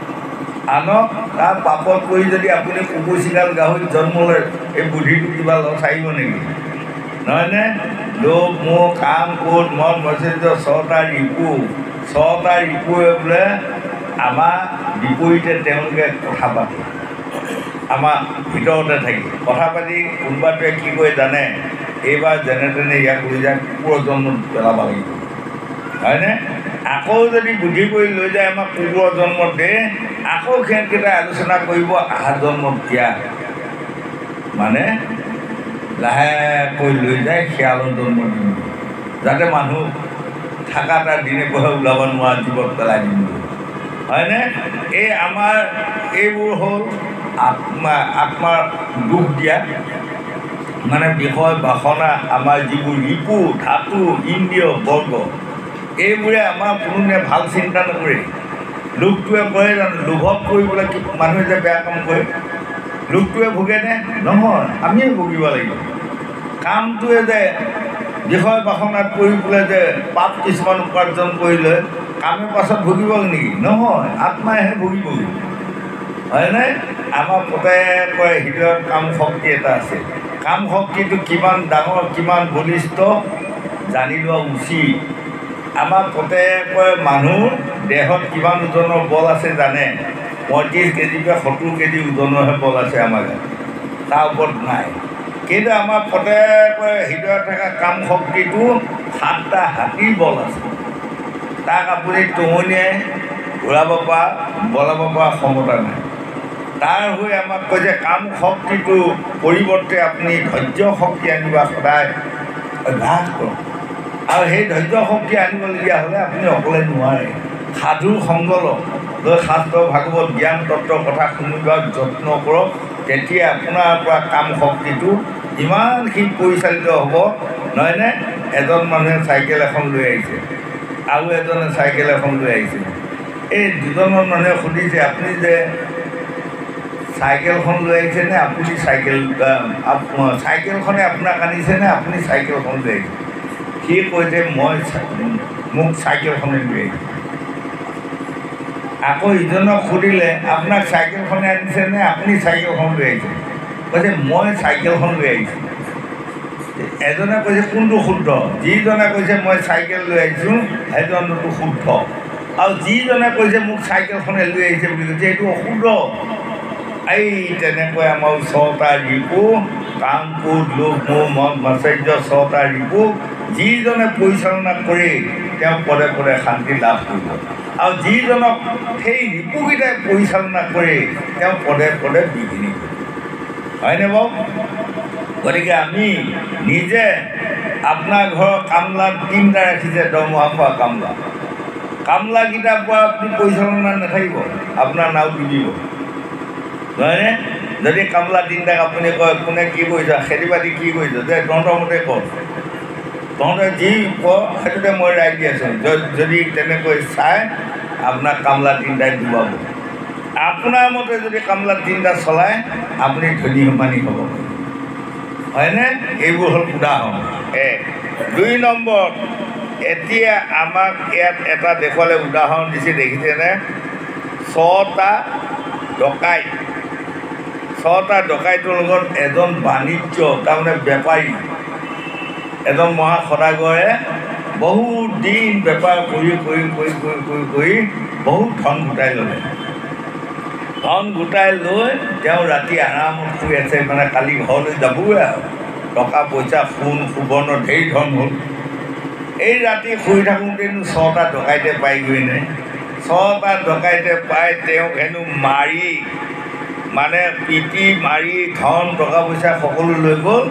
আনক তাৰ পাপত কৰি যদি আপুনি কুকুৰ চিগাল গাহৰিত জন্ম লয় এই বুদ্ধিটো কিবা লচাৰিব নেকি নহয়নে লোভ মোহ কাম ক্ৰোধ মন মৎসৰ্য ছটা ৰিপুৱে বোলে আমাৰ বিপৰীতে তেওঁলোকে কথা পাতে আমাৰ ভিতৰতে থাকি কথা পাতি কোনোবাটোৱে কি কয় জানে এইবাৰ যেনে তেনে ইয়াক লৈ যায় কুকুৰৰ জন্ম পেলাব লাগিব হয়নে আকৌ যদি বুদ্ধি কৰি লৈ যায় আমাক কুকুৰৰ জন্ম দে আকৌ সিহঁতকেইটাই আলোচনা কৰিব আহা জন্মত দিয়া মানে লাহেকৈ লৈ যায় শিয়ালৰ জন্ম দিম যাতে মানুহ থাকা তাৰ দিনে পঢ়ে ওলাব নোৱাৰা জীৱত পেলাই দিম হয়নে এই আমাৰ এইবোৰ হ'ল আত্মাৰ দুখ দিয়া মানে বিষয় বাসনা আমাৰ যিবোৰ ৰিপু ধাতু ইন্দ্ৰিয় বৰ্গ এইবোৰে আমাৰ কোনোদিনে ভাল চিন্তা নকৰে লোকটোৱে কয় জানো লোভত কৰিবলৈ মানুহে যে বেয়া কাম কৰে লোকটোৱে ভোগেনে নহয় আমিয়ে ভুগিব লাগিব কামটোৱে যে বিষয় বাসনাত পৰি পেলাই যে পাপ কিছুমান উপাৰ্জন কৰিলে কামে পাছত ভুগিব নেকি নহয় আত্মাইহে ভুগিবগৈ হয়নে আমাৰ প্ৰত্যেকৰে হৃদয়ত কাম শক্তি এটা আছে কাম শক্তিটো কিমান ডাঙৰ কিমান বলিষ্ঠ জানি লোৱা উচিত আমাৰ প্ৰত্যেকৰে মানুহ দেহত কিমান ওজনৰ বল আছে জানে 35 কেজি পৰা 70 কেজি ওজনৰহে বল আছে আমাৰ গাত তাৰ ওপৰত নাই কিন্তু আমাৰ প্ৰত্যেকৰে হৃদয়ত থকা কাম শক্তিটো 7টা হাতীৰ বল আছে তাক আপুনি টঙনিয়াই ঘূৰাব পৰা বলাব পৰা ক্ষমতা নাই তাৰ হৈ আমাক কয় যে কাম শক্তিটো পৰিৱৰ্তে আপুনি ধৈৰ্য শক্তি আনিবা সদায় অভ্যাস কৰক আৰু সেই ধৈৰ্য শক্তি আনিবলগীয়া হ'লে আপুনি অকলে নোৱাৰে সাধু সংগ লওক লৈ শাস্ত্ৰ ভাগৱত জ্ঞান তত্ত্বৰ কথা শুনিবৰ যত্ন কৰক তেতিয়া আপোনাৰ পৰা কাম শক্তিটো ইমানখিনি পৰিচালিত হ'ব নহয়নে এজন মানুহে চাইকেল এখন লৈ আহিছে আৰু এজনে চাইকেল এখন লৈ আহিছে এই দুজনৰ মানুহে সুধিছে আপুনি যে চাইকেলখন লৈ আহিছেনে আপুনি চাইকেলখনে আপোনাক আনিছেনে আপুনি চাইকেলখন লৈ আহিছে সি কৈছে মই মোক চাইকেলখনে লৈ আহিছোঁ আকৌ ইজনক সুধিলে আপোনাক চাইকেলখনে আনিছেনে আপুনি চাইকেলখন লৈ আহিছে কৈছে মই চাইকেলখন লৈ আহিছোঁ এজনে কৈছে কোনটো শুদ্ধ যিজনে কৈছে মই চাইকেল লৈ আহিছোঁ সেইজনটো শুদ্ধ আৰু যিজনে কৈছে মোক চাইকেলখনে লৈ আহিছে বুলি কৈছে এইটো অশুদ্ধ এই তেনেকৈ আমাৰ ওচৰতা ৰিপু কাম, ক্ৰোধ, লোভ, মোহ, মদ, মাৎসৰ্য, ছটা ৰিপু যিজনে পৰিচালনা কৰে তেওঁ পদে পদে শান্তি লাভ কৰিব। আৰু যিজনক সেই ৰিপুকেইটাই পৰিচালনা কৰে তেওঁ পদে পদে বিঘিনি কৰিব। হয়নে বাৰু? গতিকে আমি নিজে আপোনাৰ ঘৰৰ কামলা 3টা ৰাখিছে, দৰমহা খোৱা কামলা। কামলাকেইটাৰ পৰা আপুনি পৰিচালনা নাথাকিব, আপোনাৰ নাও ডুবিব। নহয়নে? যদি কামলা 3টাক আপুনি কয় কোনে কি কৰিছ, খেতি বাতি কি কৰিছ, যে তহঁতৰ মতে কৰ, তহঁতে যি কয় সেইটোতে মই ৰায় দি আছোঁ। যদি তেনেকৈ চাই আপোনাক কামলা 3টাই ডুবাব। আপোনাৰ মতে যদি কামলা 3টা চলায় আপুনি ধনী সমানি হ'ব। হয়নে? এইবোৰ হ'ল উদাহৰণ 1। 2 নম্বৰ, এতিয়া আমাক ইয়াত এটা দেখুৱালে উদাহৰণ দিছে, দেখিছেনে? 6টা ডকাইত, 6টা ডকাইতৰ লগত এজন বাণিজ্য তাৰমানে বেপাৰী, এজন মহা সদাগৰে বহুত দিন বেপাৰ কৰি কৰি কৰি কৰি কৰি কৰি বহুত ধন গোটাই ল'লে। ধন গোটাই লৈ তেওঁ ৰাতি আৰামত শুই আছে, মানে কালি ঘৰলৈ যাবই আৰু টকা পইচা সোণ সুবৰ্ণ ঢেৰ ধন হ'ল। এই ৰাতি শুই থাকোঁতেনো 6টা ডকাইতে পাইগৈনে? 6টা ডকাইতে পাই তেওঁক হেনো মাৰি, মানে পিটি মাৰি ধন টকা পইচা সকলো লৈ গ'ল,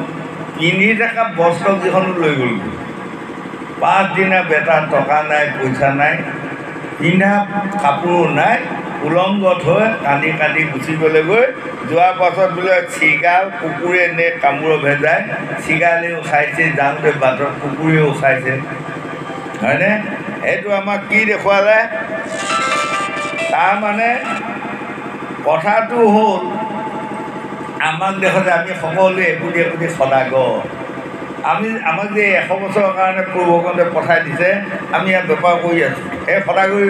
পিন্ধি থকা বস্ত্ৰ কেইখনো লৈ গ'ল। 5 দিনা বেটা টকা নাই, পইচা নাই, পিন্ধা কাপোৰো নাই, উলংগত হৈ কান্দি কান্দি গুচি গ'লেগৈ। যোৱাৰ পাছত বোলে চিগাল কুকুৰে নে কামোৰ ভেজাই, চিগালেও খাইছে, যাওঁতে বাটত কুকুৰেও খাইছে। হয়নে? এইটো আমাক কি দেখুৱালে? তাৰমানে কথাটো হ'ল আমাক দেখোঁতে আমি সকলোৱে একোটি একোটি সদাগৰ। আমাক যে 100 বছৰৰ কাৰণে প্ৰভুকন্তে পঠাই দিছে, আমি ইয়াত বেপাৰ কৰি আছোঁ। সেই সদাগৰি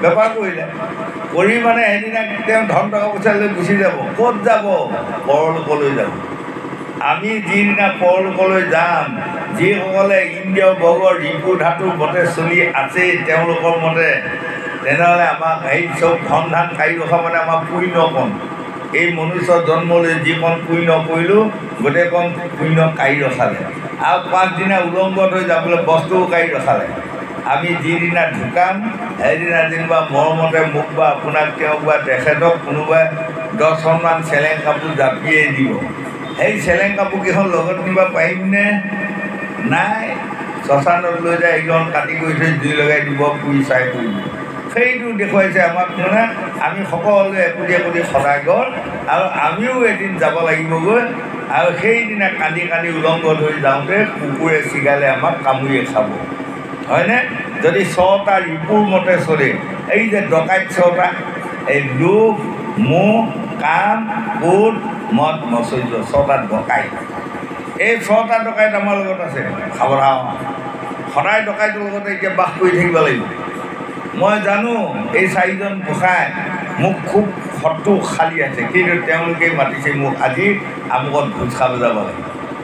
বেপাৰ কৰিলে, কৰি মানে সেইদিনা তেওঁ ধন টকা পইচা লৈ গুচি যাব। ক'ত যাব? পৰলোকলৈ যাব। আমি যিদিনা পৰলোকলৈ যাম, যিসকলে ইন্দ্ৰিয় ভোগৰ ৰিপু ধাতু মতে চলি আছে তেওঁলোকৰ মতে, তেনেহ'লে আমাক সেই চব ধন ধান কাঢ়ি ৰখা মানে আমাৰ পুণ্যকণ। এই মনুষ্য জন্মলৈ যিকণ পুণ্য কৰিলোঁ গোটেইকণ পুণ্য কাঢ়ি ৰখালে। আৰু 5 দিনা উলংগত হৈ যাবলৈ বস্তুও কাঢ়ি ৰখালে। আমি যিদিনা ঢুকাম সেইদিনা যেনিবা মৰমতে মোক বা আপোনাক তেওঁক বা তেখেতক কোনোবাই 10খনমান চেলেং কাপোৰ জাপিয়ে দিব। সেই চেলেং কাপোৰকেইখন লগত নিব পাৰিমনে? নাই। শ্মশানত লৈ যায় এইখন কাটি কৰি থৈ জুই লগাই দিব, পুৰি চাই কৰি দিব। সেইটো দেখুৱাইছে আমাক, মানে আমি সকলোৱে একোটি একোটি সদাগৰ, আৰু আমিও এদিন যাব লাগিবগৈ। আৰু সেইদিনা কান্দি কান্দি উলংগত হৈ যাওঁতে কুকুৰে চিগালে আমাক কামুৰিয়ে খাব। হয়নে? যদি 6টা ৰিপুৰ মতে চলে, এই যে ডকাইত 6টা, এই লোভ, মোহ, কাম, ক্ৰোধ, মদ, মাৎসৰ্য, 6টা ডকাইত। এই 6টা ডকাইত আমাৰ লগত আছে। সাৱধান, সদায় ডকাইতৰ লগতে এতিয়া বাস কৰি থাকিব লাগিব। মই জানো এই 4জন গোসাঁই মোক খুব শত্ৰুশালী আছে, কিন্তু তেওঁলোকেই মাতিছে মোক আজি আমুকত ভোজ খাব যাব লাগে।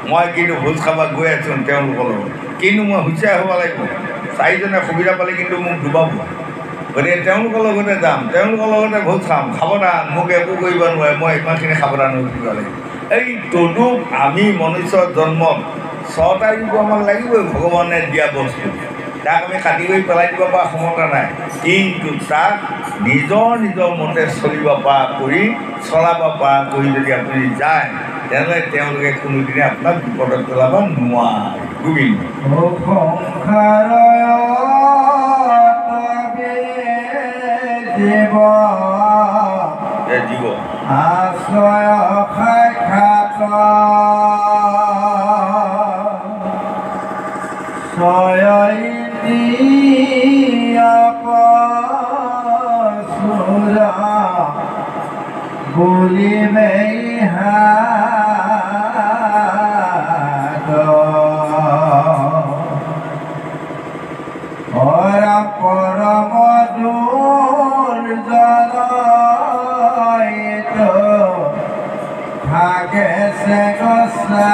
মই কিন্তু ভোজ খাব গৈ আছোঁ তেওঁলোকৰ লগত, কিন্তু মই হুঁচিয়াৰ হ'ব লাগিব। 4জনে সুবিধা পালে কিন্তু মোক ডুবাব। গতিকে তেওঁলোকৰ লগতে যাম, তেওঁলোকৰ লগতে ভোজ খাম। সাৱধান, মোক একো কৰিব নোৱাৰে, মই ইমানখিনি সাৱধান হৈ থাকিব লাগিব। এই তদুপ আমি মনুষ্য জন্মত 6টা ৰিপু আমাক লাগিবই, ভগৱানে দিয়া বস্তু। তাক আমি কাটি কৰি পেলাই দিব পৰা ক্ষমতা নাই, কিন্তু তাক নিজৰ নিজৰ মতে চলিব পৰা কৰি, চলাব পৰা কৰি যদি আপুনি যায়, তেনেহ'লে তেওঁলোকে কোনোদিনে আপোনাক বিপদত পেলাব নোৱাৰে। গোবিন্দ জীৱ আশ্ৰয় সাক্ষাৎ ছয়ইন্দ্ৰিয়পসুৰা বুলিমেই হাত পৰম দুৰ্জনয়িত থাকে সে গোসা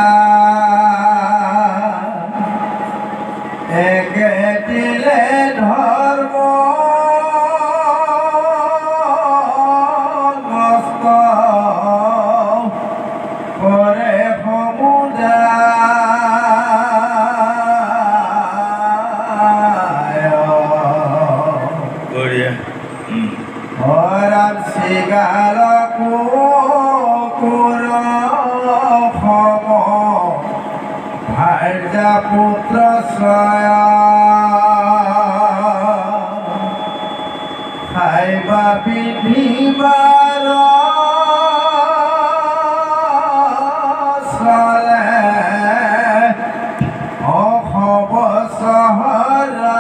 একে দিলে ধৰ্ম গ্ৰস্ত কৰে সমূহ পুত্ৰ ছয়া খাইবা পিন্ধিবাৰ চলে অসম চহৰা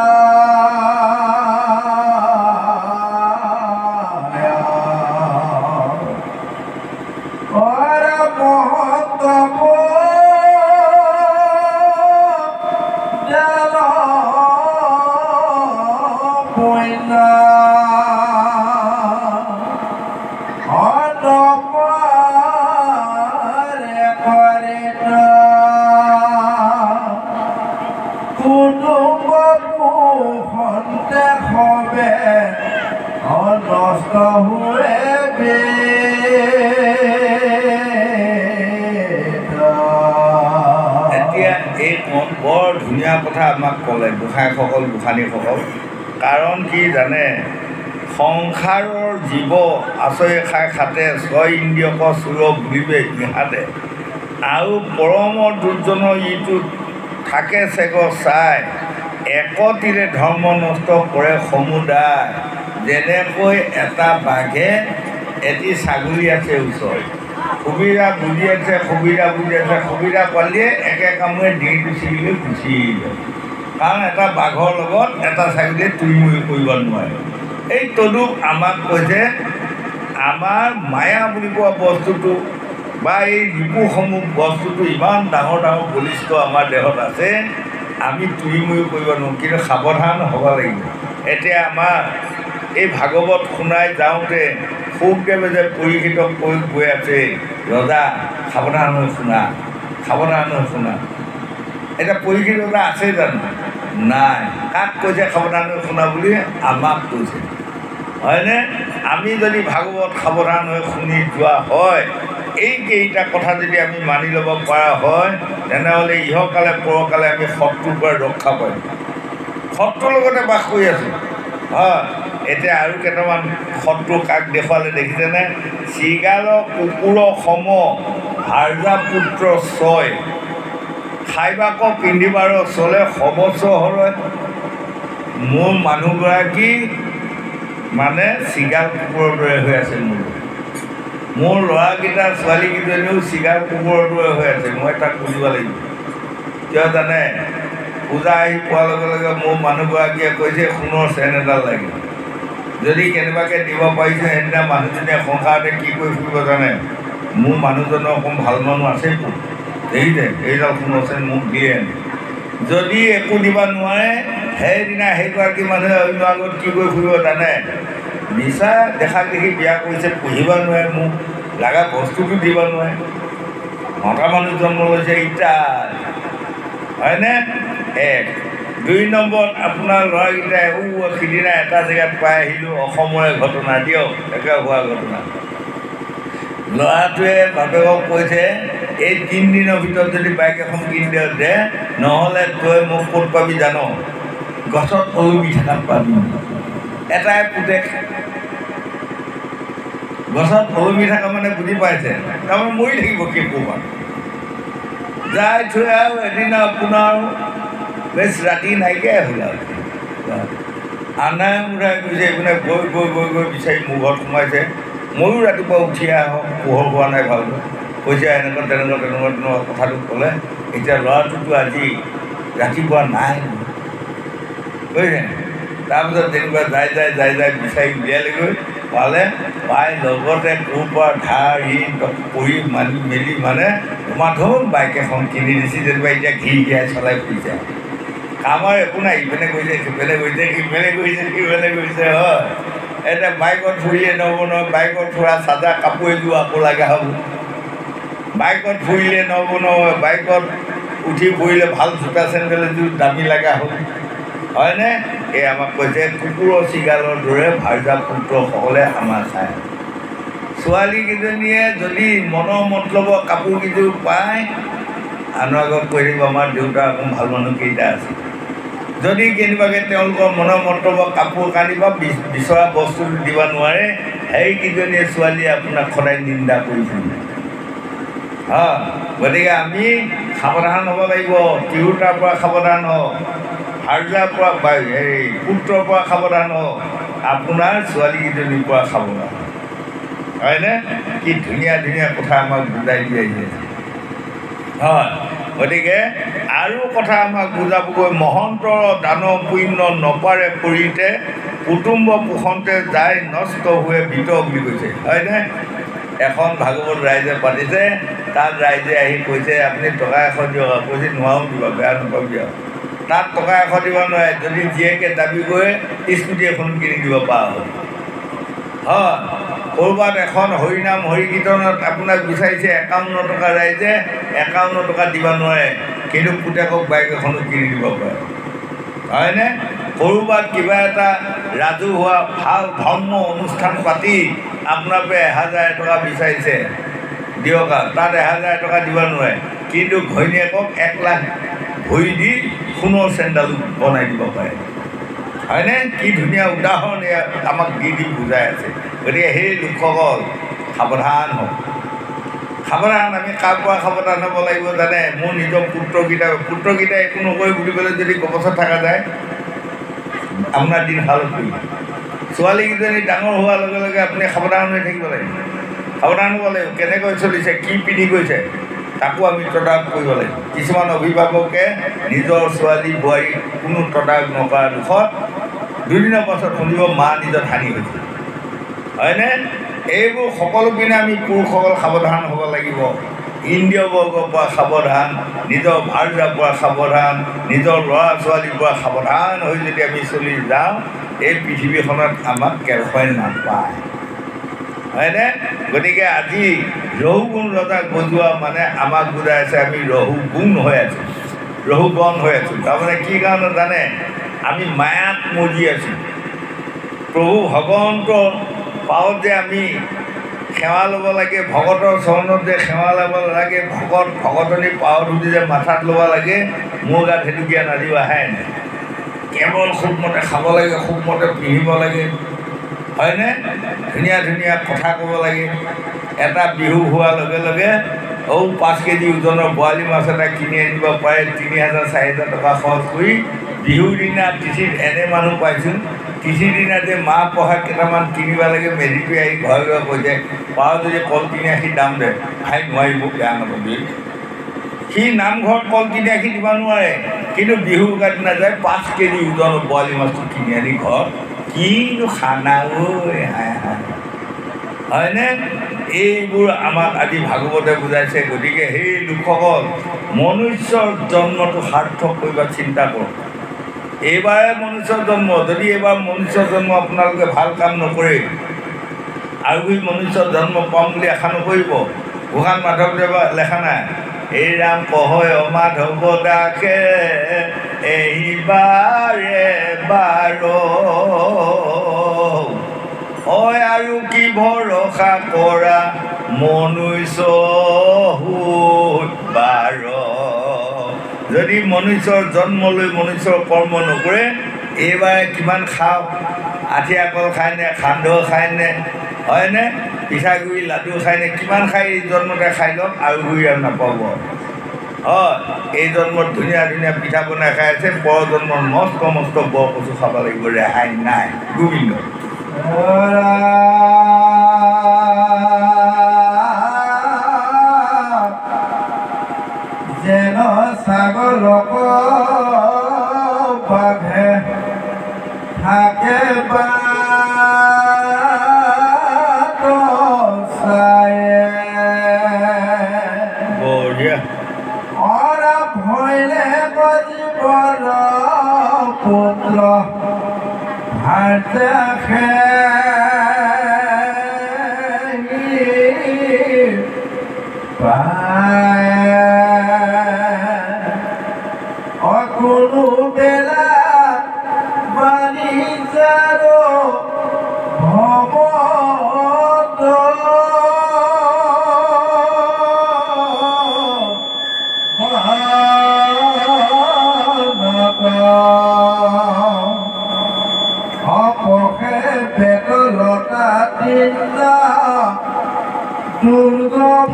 নষ্ট হুৱে এতিয়া এই বৰ ধুনীয়া কথা আমাক ক'লে গোসাঁইসকল গোসাঁনীসকল। কাৰণ কি জানে, সংসাৰৰ জীৱ আচৰি খাই খাতে ছয় ইন্দ্ৰিয়ক চুৰ বুলিবে ইহাতে আৰু পৰম দুৰ্জনৰ ইটো থাকে চেগ চাই একতিৰে ধৰ্ম নষ্ট কৰে সমুদায়। যেনেকৈ এটা বাঘে এটি ছাগলী আছে ওচৰত, সুবিধা বুজি আছে সুবিধা পালিয়ে একে কামে ডিঙিটো ছিগিলৈ গুচি যায়। কাৰণ এটা বাঘৰ লগত এটা ছাগলীয়ে তুই কৰিব নোৱাৰে। এই তদুপ আমাক কৈছে আমাৰ মায়া বুলি কোৱা বস্তুটো বা এই ৰিপুসমূহ বস্তুটো ইমান ডাঙৰ ডাঙৰ বলিষ্ঠ আমাৰ দেহত আছে, আমি তুই কৰিব নোৱাৰোঁ, কিন্তু সাৱধান হ'ব লাগিব। এতিয়া আমাৰ এই ভাগৱত শুনাই যাওঁতে শুকদেৱে যে পৰীক্ষিত কৰি গৈ আছে, ৰজা সাৱধান হৈ শুনা, সাৱধান হৈ শুনা। এতিয়া পৰীক্ষিত ৰজা আছে জানো? নাই। কাক কৈছে সাৱধান হৈ শুনা বুলি? আমাক কৈছে, হয়নে? আমি যদি ভাগৱত সাৱধান হৈ শুনি যোৱা হয়, এইকেইটা কথা যদি আমি মানি ল'ব পৰা হয়, তেনেহ'লে ইহকালে পৰকালে আমি শত্ৰুৰ পৰা ৰক্ষা পাম। শত্ৰুৰ লগতে বাস কৰি আছোঁ, হয়। এতিয়া আৰু কেইটামান শত্ৰু কাক দেখুৱালে দেখিছেনে? চিগাল কুকুৰ সম হাৰ্জা পুত্ৰ ছয় খাইবাক পিন্ধিবাৰ চলে সবস্ব হৰয়। মোৰ মানুহগৰাকী মানে চিগাল কুকুৰৰ দৰে হৈ আছে। মোৰ ল'ৰাকেইটা ছোৱালীকেইজনীও চিগাল কুকুৰৰ দৰে হৈ আছে। মই তাক বুজিব লাগিব। কিয় জানে? পূজা আহি পোৱাৰ লগে লগে মোৰ মানুহগৰাকীয়ে কৈছে সোণৰ চেন এডাল লাগিব। যদি কেনেবাকৈ দিব পাৰিছোঁ, সেইদিনা মানুহজনীয়ে সংসাৰতে কি কৰি ফুৰিব জানে? মোৰ মানুহজনৰ অকণ ভাল মানুহ আছেতো, দেখিছে এইডাল সোণৰ চেন মোক দিয়ে। যদি একো দিব নোৱাৰে, সেইদিনা সেইগৰাকী মানুহে অন্য আগত কি কৰি ফুৰিব জানে? নিচা দেখাক দেখি বিয়া কৰিছে, পুহিব নোৱাৰে, মোক লগা বস্তুটো দিব নোৱাৰে। মতা মানুহ জন্ম লৈছে ইটা, হয়নে? এক। ২ নম্বৰত আপোনাৰ ল'ৰাকেইটাই সিদিনা এটা জেগাত পাই আহিলোঁ, অসমৰে ঘটনা দিয়ক, একে হোৱা ঘটনা। ল'ৰাটোৱে বাপেকক কৈছে এই ৩ দিনৰ ভিতৰত যদি বাইক এখন কিনি দে, নহ'লে তই মোক ক'ত পাবি জান? গছত ওলমি থকাত পাবি। এটাই পুতেক গছত ওলমি থকা মানে বুজি পাইছে, তাৰমানে মৰি থাকিব কেইপোৰমান। যাই থৈ আৰু এদিন আপোনাৰ বেছ ৰাতি নাইকিয়াই হ'ল আৰু আন্ধাৰে মুন্ধাৰে গৈছে, এইপিনে গৈ গৈ গৈ গৈ বিচাৰি মোৰ ঘৰত সোমাইছে। ময়ো ৰাতিপুৱা উঠি আহক, পোহৰ হোৱা নাই ভালকৈ, কৈছে এনেকুৱা তেনেকুৱা কথাটো ক'লে। এতিয়া ল'ৰাটোতো আজি ৰাতিপুৱা নাই, বুজিছে? তাৰপিছত তেনেকুৱা যাই বিচাৰি উলিয়ালেগৈ, পাই লগতে ক'ৰ পৰা ধাৰ ঋণ কৰি মেলি মানে ধুমাধুম বাইক এখন কিনি দিছে। যেনিবা এতিয়া ঘিৰিয়াই চলাই ফুৰিছে। কামৰ একো নাই, ইপিনে গৈছে সিপিনে গৈছে, সিপিনে গৈছে, হয়। এতিয়া বাইকত ফুৰিয়ে নহ'ব নহয়, বাইকত ফুৰা চাজা কাপোৰ এযোৰ আকৌ লগা হ'ব। বাইকত ফুৰিলে নহ'ব নহয়, বাইকত উঠি ফুৰিলে ভাল জোতা চেণ্ডেল এযোৰ দামী লগা হ'ল, হয়নে? এই আমাক কৈছে কুকুৰৰ চিগালৰ দৰে ভাৰ্জা পুত্ৰসকলে আমাৰ চায়। ছোৱালীকেইজনীয়ে যদি মনৰ মতলবৰ কাপোৰকেইযোৰ পায়, আনৰ আগত কৈ থাকিব আমাৰ দেউতা অকণ ভাল মানুহকেইটা আছে। যদি কেনেবাকৈ তেওঁলোকৰ মনৰ মতলবৰ কাপোৰ কানি বা বিচৰা বস্তুটো দিব নোৱাৰে, সেইকেইজনীয়ে ছোৱালীয়ে আপোনাক সদায় নিন্দা কৰি ফুৰিব, গতিকে আমি সাৱধান হ'ব লাগিব তিৰোতাৰ পৰা সাৱধান হওক ভাৰ্যাৰ পৰা এই পুত্ৰৰ পৰা সাৱধান হওক আপোনাৰ ছোৱালীকেইজনীৰ পৰা সাৱধান হয়নে কি ধুনীয়া ধুনীয়া কথা আমাক বুজাই দি আহিছে হয় গতিকে আৰু কথা আমাক বুজাবগৈ মহন্তৰ দান পুণ্য নপাৰে কৰিতে কুটুম্ব পোষণতে যায় নষ্ট হৈ বিত বুলি কৈছে হয়নে এখন ভাগৱত ৰাইজে পাতিছে তাত ৰাইজে আহি কৈছে আপুনি টকা 100 দিয়ক কৈছে নোৱাৰো দিব বেয়া নাপাবি আৰু তাত টকা 100 দিব নোৱাৰে যদি জীয়েকে দাবী কৰে স্কুটি এখন কিনি দিব পৰা হ'ল হয় ক'ৰবাত এখন হৰিনাম হৰি কীৰ্তনত আপোনাক বিচাৰিছে 51 টকা ৰাইজে 51 টকা দিব নোৱাৰে কিন্তু পুতেকক বাইক এখনো কিনি দিব পাৰে হয়নে ক'ৰবাত কিবা এটা ৰাজহুৱা ভাল ধৰ্ম অনুষ্ঠান পাতি আপোনালোকে 1000 টকা বিচাৰিছে দিয়ক তাত 1000 টকা দিব নোৱাৰে কিন্তু ঘৈণীয়েকক 1 লাখ ভৰি দি সোণৰ চেণ্ডেল বনাই দিব পাৰে হয়নে কি ধুনীয়া উদাহৰণ আমাক দি বুজাই আছে গতিকে সেই লোকসকল সাৱধান হওক সাৱধান আমি কাৰ পৰা সাৱধান হ'ব লাগিব জানে মোৰ নিজৰ পুত্ৰকেইটাই একো নকৰে বুলি ক'লে যদি গপচত থকা যায় আপোনাৰ দিন ভালত কৰিব ছোৱালীকেইজনী ডাঙৰ হোৱাৰ লগে লগে আপুনি সাৱধান হৈ থাকিব লাগিব সাৱধান হ'ব লাগিব কেনেকৈ চলিছে কি পিন্ধি গৈছে তাকো আমি তদাৰক কৰিব লাগিব কিছুমান অভিভাৱকে নিজৰ ছোৱালী বোৱাৰী কোনো তদাৰক নকৰা দুখত দুদিনৰ পাছত শুনিব মা নিজৰ হানি হৈছে হয়নে এইবোৰ সকলো পিনে আমি পুৰুষসকল সাৱধান হ'ব লাগিব ইন্দ্ৰিয় বৰ্গৰ পৰা সাৱধান নিজৰ ভাৰ্যাৰ পৰা সাৱধান নিজৰ ল'ৰা ছোৱালীৰ পৰা সাৱধান হৈ যদি আমি চলি যাওঁ এই পৃথিৱীখনত আমাক কেৰখই নাপায় হয়নে গতিকে আজি ৰহুগুণ ৰজাক বজোৱা মানে আমাক বুজাই আছে আমি ৰহুগুণ হৈ আছোঁ ৰহুগণ হৈ আছোঁ তাৰমানে কি কাৰণে জানে আমি মায়াত মজি আছোঁ প্ৰভু ভগৱন্তৰ পাৱত যে আমি সেৱা ল'ব লাগে ভকতৰ চৰণত যে সেৱা ল'ব লাগে ভকতনী পাৱত উঠি যে মাথাত ল'ব লাগে মোৰ গাত সেইটো জ্ঞান আজিও আহাই নাই কেৱল খুবমতে খাব লাগে খুবমতে পিন্ধিব লাগে হয়নে ধুনীয়া ধুনীয়া কথা ক'ব লাগে এটা বিহু হোৱাৰ লগে লগে 5 কেজি ওজনৰ বৰালি মাছ এটা কিনি আনিব পাৰে 3000 4000 টকা খৰচ কৰি বিহুৰ দিনা তিথিত এনে মানুহ পাইছোঁ তিথিৰ দিনা যে মাহ প্ৰসাদ কেইটামান কিনিব লাগে মেজিটোৱে আহি ঘৰে ঘৰে কৈছে পাৰ যদি কল কিনি আহি দাম দে খাই নোৱাৰিব বেয়া নাপাবি সি নামঘৰত কল কিনি আহি দিব নোৱাৰে কিন্তু বিহুৰ কাৰণে নাযায় 5 কেজি ওজনৰ বৰালি মাছটো কিনি আনি ঘৰত কিনো খানা হয়নে এইবোৰ আমাক আজি ভাগৱতে বুজাইছে গতিকে সেই লোকসকল মনুষ্যৰ জন্মটো সাৰ্থক কৰিব চিন্তা কৰক এইবাৰে মনুষ্যৰ জন্ম যদি এইবাৰ মনুষ্যৰ জন্ম আপোনালোকে ভাল কাম নকৰে আৰু মনুষ্যৰ জন্ম পাম বুলি আশা নকৰিব গোসাঁই মাধৱদেৱে লেখা নাই এই ৰাম কহয় মাধৱ দাসে এইবাৰে বাৰ হয় আৰু কি ভৰসা কৰা মনুষ্য বাৰ যদি মনুষ্যৰ জন্ম লৈ মনুষ্যৰ কৰ্ম নকৰে এইবাৰে কিমান খাওক আঠিয়া কল খায়নে সান্দহ খায়নে হয়নে পিঠাগুড়ি লাডু খায়নে কিমান খাই এই জন্মতে খাই লওক আৰু গুৰি আৰু নাপাব হয় এই জন্মত ধুনীয়া ধুনীয়া পিঠা বনাই খাই আছে পৰ জন্মত মস্ত মস্ত বৰ কচু খাব লাগিব ৰেহাই নাই গোবিন্দ যেন ছাগলক বাঘে থাকে বাট চায়ে বঢ়িয়া অৰা ভৈলে বজিবৰ পুত্ৰ ভাৰ্যাখে কোনো বেলা বাণিজ্যাৰ ভৱত অপসে বেতলতা তিনিটা দুৰ্গম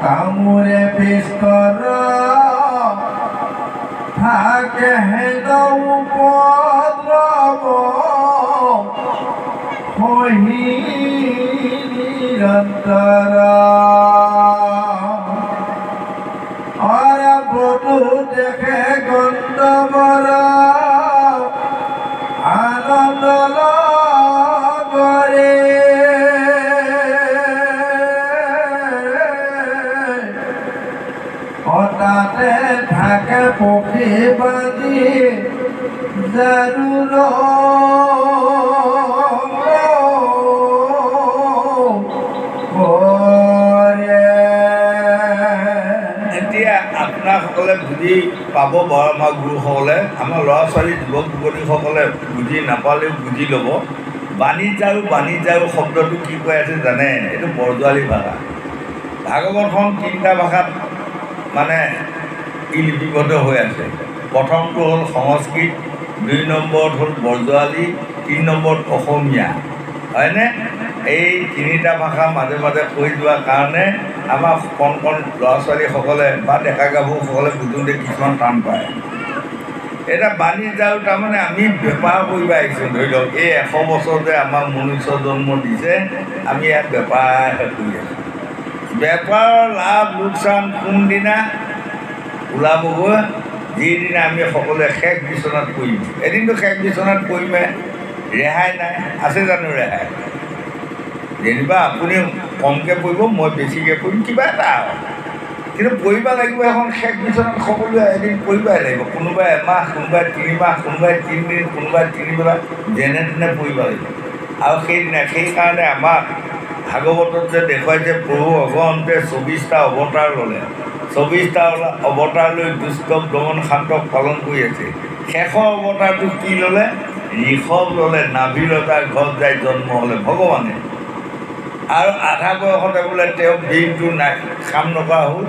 কামোৰে বিস্তৰ থাকে হেন উপদ্ৰৱ সহি নিৰন্তৰ বধু দেখে গন্ধবৰ আনন্দ কৰে তাতে থাকে পক্ষী বাজি জাৰুৰ এতিয়া আপোনাসকলে বুজি পাব বাৰু আমাৰ গুৰুসকলে আমাৰ ল'ৰা ছোৱালী যুৱক যুৱতীসকলে বুজি নাপালেও বুজি ল'ব বাণিজ্যায়ো শব্দটো কি কৈ আছে জানে এইটো বৰজোৱালী ভাষা ভাগৱতখন তিনিটা ভাষাত মানে ই লিপিবদ্ধ হৈ আছে প্ৰথমটো হ'ল সংস্কৃত 2 নম্বৰত হ'ল বৰজোৱালী 3 নম্বৰত অসমীয়া হয়নে এই তিনিটা ভাষা মাজে মাজে কৈ যোৱাৰ কাৰণে আমাৰ কণ কণ ল'ৰা ছোৱালীসকলে বা ডেকা গাভৰুসকলে বুজোঁতে কিছুমান টান পায় এটা বাণিজ্যায়ো তাৰমানে আমি বেপাৰ কৰিব আহিছোঁ ধৰি লওক এই 100 বছৰ যে আমাৰ মনুষ্য জন্ম দিছে আমি ইয়াত বেপাৰ কৰি আছোঁ বেপাৰৰ লাভ লোকচান কোনদিনা ওলাবগৈ যিদিনা আমি সকলোৱে শেষ বিচনাত পৰিম এদিনটো শেষ বিচনাত পৰিমে ৰেহাই নাই আছে জানো ৰেহাই যেনিবা আপুনি কমকৈ পৰিব মই বেছিকৈ পৰিম কিবা এটা কিন্তু পৰিব লাগিব এখন শেষ বিচনাত সকলোৱে এদিন পৰিবই লাগিব কোনোবাই এমাহ কোনোবাই 3 মাহ কোনোবাই 3 দিন কোনোবাই 3 বেলা যেনে তেনে পৰিব লাগিব আৰু সেইদিনা সেইকাৰণে আমাক ভাগৱতত যে দেখুৱাইছে প্ৰভু ভগৱন্তে 24টা অৱতাৰ ল'লে 24টা অৱতাৰ লৈ দুষ্টক দমন শান্তক পালন কৰি আছে শেষৰ অৱতাৰটো কি ল'লে ঋষভ ল'লে নাভিলতাৰ ঘৰত যাই জন্ম হ'লে ভগৱানে আৰু আধা বয়সতে বোলে তেওঁ দিনটো নাই কাম নকৰা হ'ল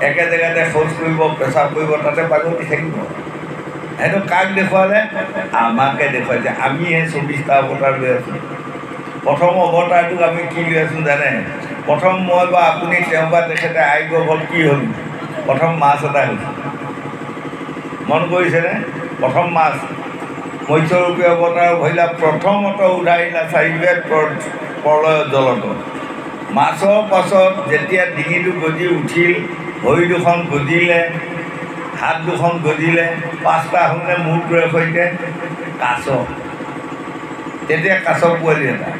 একে জেগাতে শৌচ কৰিব পেচাব কৰিব তাতে বাগতি থাকিব সেইটো কাক দেখুৱালে আমাকে দেখুৱাইছে আমিহে 24টা অৱতাৰ লৈ আছোঁ প্ৰথম অৱতাৰটোক আমি কি লৈ আছোঁ জানে প্ৰথম মই বা আপুনি তেওঁ বা তেখেতে আই গৰ্ভত কি হ'ল প্ৰথম মাছ এটা হৈছে মন কৰিছেনে প্ৰথম মাছ মৎস্যৰূপী অৱতাৰ ভৈলা প্ৰথমত উধাৰিলা 4 বেদ প্ৰলয় জলত মাছৰ পাছত যেতিয়া ডিঙিটো গজি উঠিল ভৰি দুখন গজিলে হাত দুখন গজিলে 5টা হ'লে মূৰটোৰে সৈতে কাছ তেতিয়া কাছ পোৱালি এটা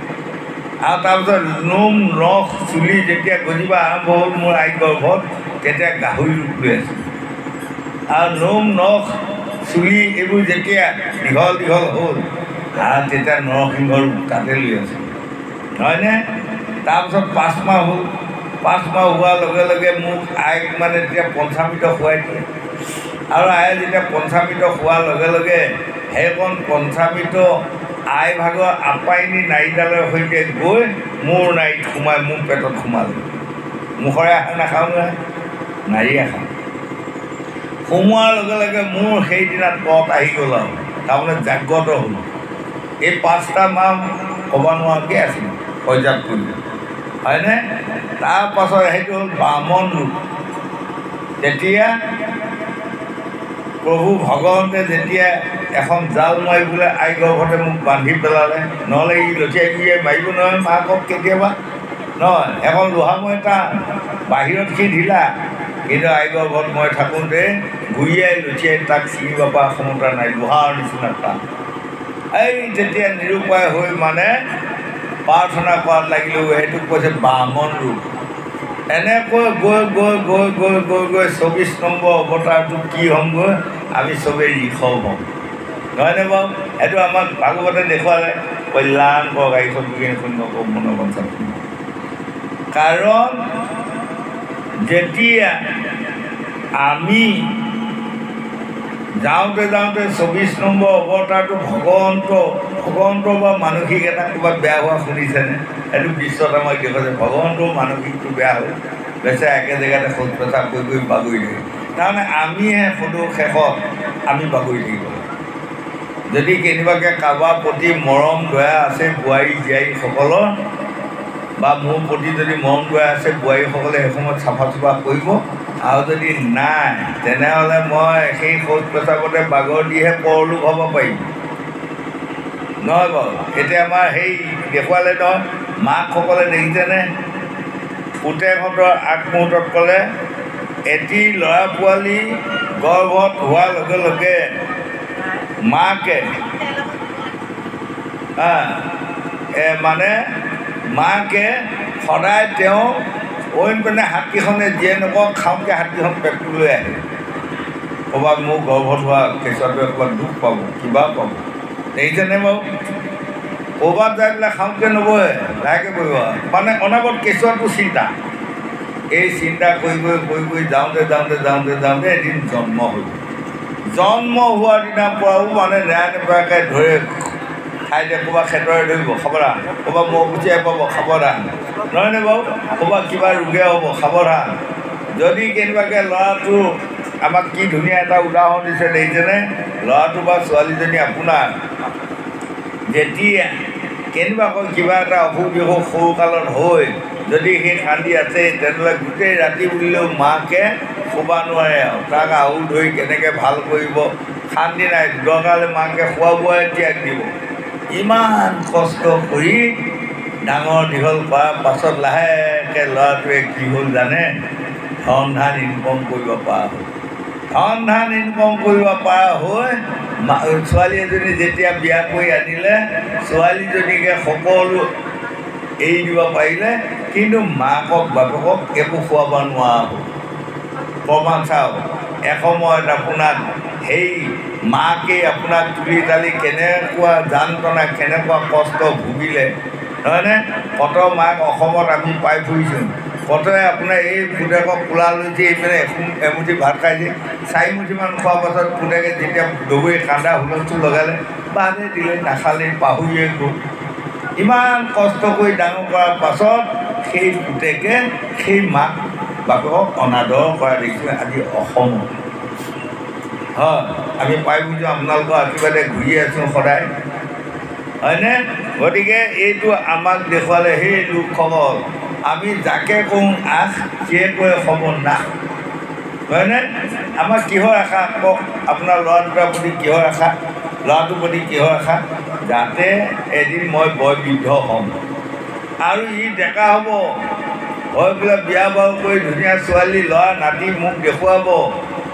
আৰু তাৰপিছত নোম নখ চুলি যেতিয়া গজিব আৰম্ভ হ'ল মোৰ আই গৰ্ভত তেতিয়া গাহৰি ৰূপ লৈ আছে আৰু নোম নখ চুলি এইবোৰ যেতিয়া দীঘল দীঘল হ'ল আৰু তেতিয়া নৰসিংহৰ তাতে লৈ আছে হয়নে তাৰপিছত 5 মাহ হ'ল 5 মাহ হোৱাৰ লগে লগে মোক আইক মানে তেতিয়া পঞ্চামৃত খুৱাই দিয়ে আৰু আয়ে যেতিয়া পঞ্চামৃত খোৱাৰ লগে লগে সেইকণ পঞ্চামৃত আই ভাগৰ আপাইনী নাৰীডালৰ সৈতে গৈ মোৰ নাৰীত সোমাই মোৰ পেটত সোমালে মুখৰে আশা নাখাওঁ নহয় নাৰী আশা সোমোৱাৰ লগে লগে মোৰ সেইদিনা পথ আহি গ'ল আৰু তাৰমানে জাগ্ৰত হ'ল এই 5টা মাহ ক'ব নোৱাৰাকৈ আছিল পৰ্যাপ্ত কৰিলে হয়নে তাৰপাছত সেইটো হ'ল বামন ৰূপ তেতিয়া প্ৰভু ভগৱন্তে যেতিয়া এখন জাল মাৰি বোলে আই গৰ্ভতে মোক বান্ধি পেলালে নহ'লে ই লঠিয়াই গুৰিয়াই মাৰিব নহয় মাকক কেতিয়াবা নহয় এখন লোহাময় এটা বাহিৰত সি ঢিলা কিন্তু আই গৰ্ভত মই থাকোঁতে গুৰিয়াই লঠিয়াই তাক ছিঙিব পৰা ক্ষমতা নাই লোহাৰ নিচিনা টান এই তেতিয়া নিৰুপায় হৈ মানে প্ৰাৰ্থনা কৰাত লাগিলেও সেইটোক কৈছে বামন ৰূপ এনেকৈ গৈ গৈ গৈ গৈ গৈ গৈ 24 নম্বৰ অৱতাৰটো কি হ'মগৈ আমি চবেই ঋষভ হ'ম নহয়নে বাৰু এইটো আমাক ভাগৱতে দেখুৱালে কল্যাণ গাড়ী শূন্য মনোবঞ্চন কাৰণ যেতিয়া আমি যাওঁতে 24 নম্বৰ অৱতাৰটো ভগৱন্ত বা মানসিক এটা ক'ৰবাত বেয়া হোৱা শুনিছেনে এইটো বিশ্বত আমাক দেখুৱাইছে ভগৱন্তৰ মানসিকটো বেয়া হ'ল বেচে একে জেগাতে শৌচ পেচাব কৰি বাগৰি থাকে তাৰমানে আমিহে সদৌ শেষত আমি বাগৰি থাকিব যদি কেনেবাকৈ কাৰোবাৰ প্ৰতি মৰম দয়া আছে বোৱাৰী জীয়াৰীসকলৰ বা মোৰ প্ৰতি যদি মৰম গৈ আছে বোৱাৰীসকলে সেই সময়ত চাফা চুফা কৰিব আৰু যদি নাই তেনেহ'লে মই সেই শৌচ পেচাবতে বাগৰ দিহে পৰলোক হ'ব পাৰিম নহয় বাৰু এতিয়া আমাৰ সেই দেখুৱালে নহয় মাকসকলে দেখিছেনে পুতেকহঁতৰ আগমুহূৰ্তত ক'লে এটি ল'ৰা পোৱালি গৰ্ভত হোৱাৰ লগে লগে মাকে মানে মাকে সদায় তেওঁ অইন পিনে হাতীখনে যিয়ে নকওঁ খাওঁকৈ হাতীখন পেটটো লৈ আহে ক'ৰবাত মোৰ গৰ্ভত হোৱা কেঁচুৱাটোৱে ক'ৰবাত দুখ পাব কিবা পাব দেখিছেনে বাৰু ক'ৰবাত যাই পেলাই খাওঁকৈ নবহে লাহেকৈ বহিব মানে অনাগত কেঁচুৱাটো চিন্তা এই চিন্তা কৰি যাওঁতে এদিন জন্ম হ'ল জন্ম হোৱাৰ দিনাৰ পৰাও মানে নেৰা নেপেৰাকৈ ধৰে ঠাইতে ক'ৰবাত খেতৰে ধৰিব সাৱধান ক'ৰবাত মহ গুচিয়াই পাব সাৱধান নহয়নে বাৰু ক'ৰবাত কিবা ৰোগে হ'ব সাৱধান যদি কেনেবাকৈ ল'ৰাটো আমাক কি ধুনীয়া এটা উদাহৰণ দিছে দেখিছেনে ল'ৰাটো বা ছোৱালীজনী আপোনাৰ যেতিয়া কেনেবাকৈ কিবা এটা অসুখ বিসুখ সৰুকালত হৈ যদি সেই কান্দি আছে তেনেহ'লে গোটেই ৰাতি বুলিলেও মাকে শুব নোৱাৰে আৰু তাক আহু ধৰি কেনেকৈ ভাল কৰিব শান্তি নাই দৰকাৰ মাকে খোৱা বোৱাই ত্যাগ দিব ইমান কষ্ট কৰি ডাঙৰ দীঘল কৰাৰ পাছত লাহেকৈ ল'ৰাটোৱে কি হ'ল জানে ধন ধান ইনকম কৰিব পৰা হ'ল ধন ধান ইনকম কৰিব পৰা হৈ ছোৱালী এজনী যেতিয়া বিয়া কৰি আনিলে ছোৱালীজনীকে সকলো এৰি দিব পাৰিলে কিন্তু মাকক বাপেকক একো খুৱাব নোৱাৰা হ'ল প্ৰমাণ চাওক এসময়ত আপোনাক সেই মাকেই আপোনাক তুলি তালি কেনেকুৱা যান্ত্ৰণা কেনেকুৱা কষ্ট ভুগিলে নহয়নে কত মাক অসমত আমি পাই ফুৰিছোঁ কতই আপোনাৰ এই পুতেকক কোলা লৈছে এইপিনে এমুঠি ভাত খাইছে 4 মুঠিমান খোৱাৰ পাছত পুতেকে যেতিয়া দৌৰি কান্দা হুলস্থুল লগালে বাদে দিলে নাখালেই পাহৰিয়ে গ'ল ইমান কষ্ট কৰি ডাঙৰ কৰাৰ পাছত সেই পুতেকে সেই মাক বাপেকক অনাদৰ কৰা দেখিছোঁ আজি অসমত হয় আমি পাই বুজিছোঁ আপোনালোকৰ আশীৰ্বাদে ঘূৰি আছোঁ সদায় হয়নে গতিকে এইটো আমাক দেখুৱালে সেই লোকসকল আমি যাকে কওঁ আশ সিয়ে কৈ হ'ব না হয়নে আমাৰ কিহৰ আশা কওক আপোনাৰ ল'ৰা দুটাৰ প্ৰতি কিহৰ আশা ল'ৰাটোৰ প্ৰতি কিহৰ আশা যাতে এদিন মই বয়বৃদ্ধ হ'ম আৰু ই ডেকা হ'ব হৈ পেলাই বিয়া বাৰু কৰি ধুনীয়া ছোৱালী ল'ৰা নাতি মোক দেখুৱাব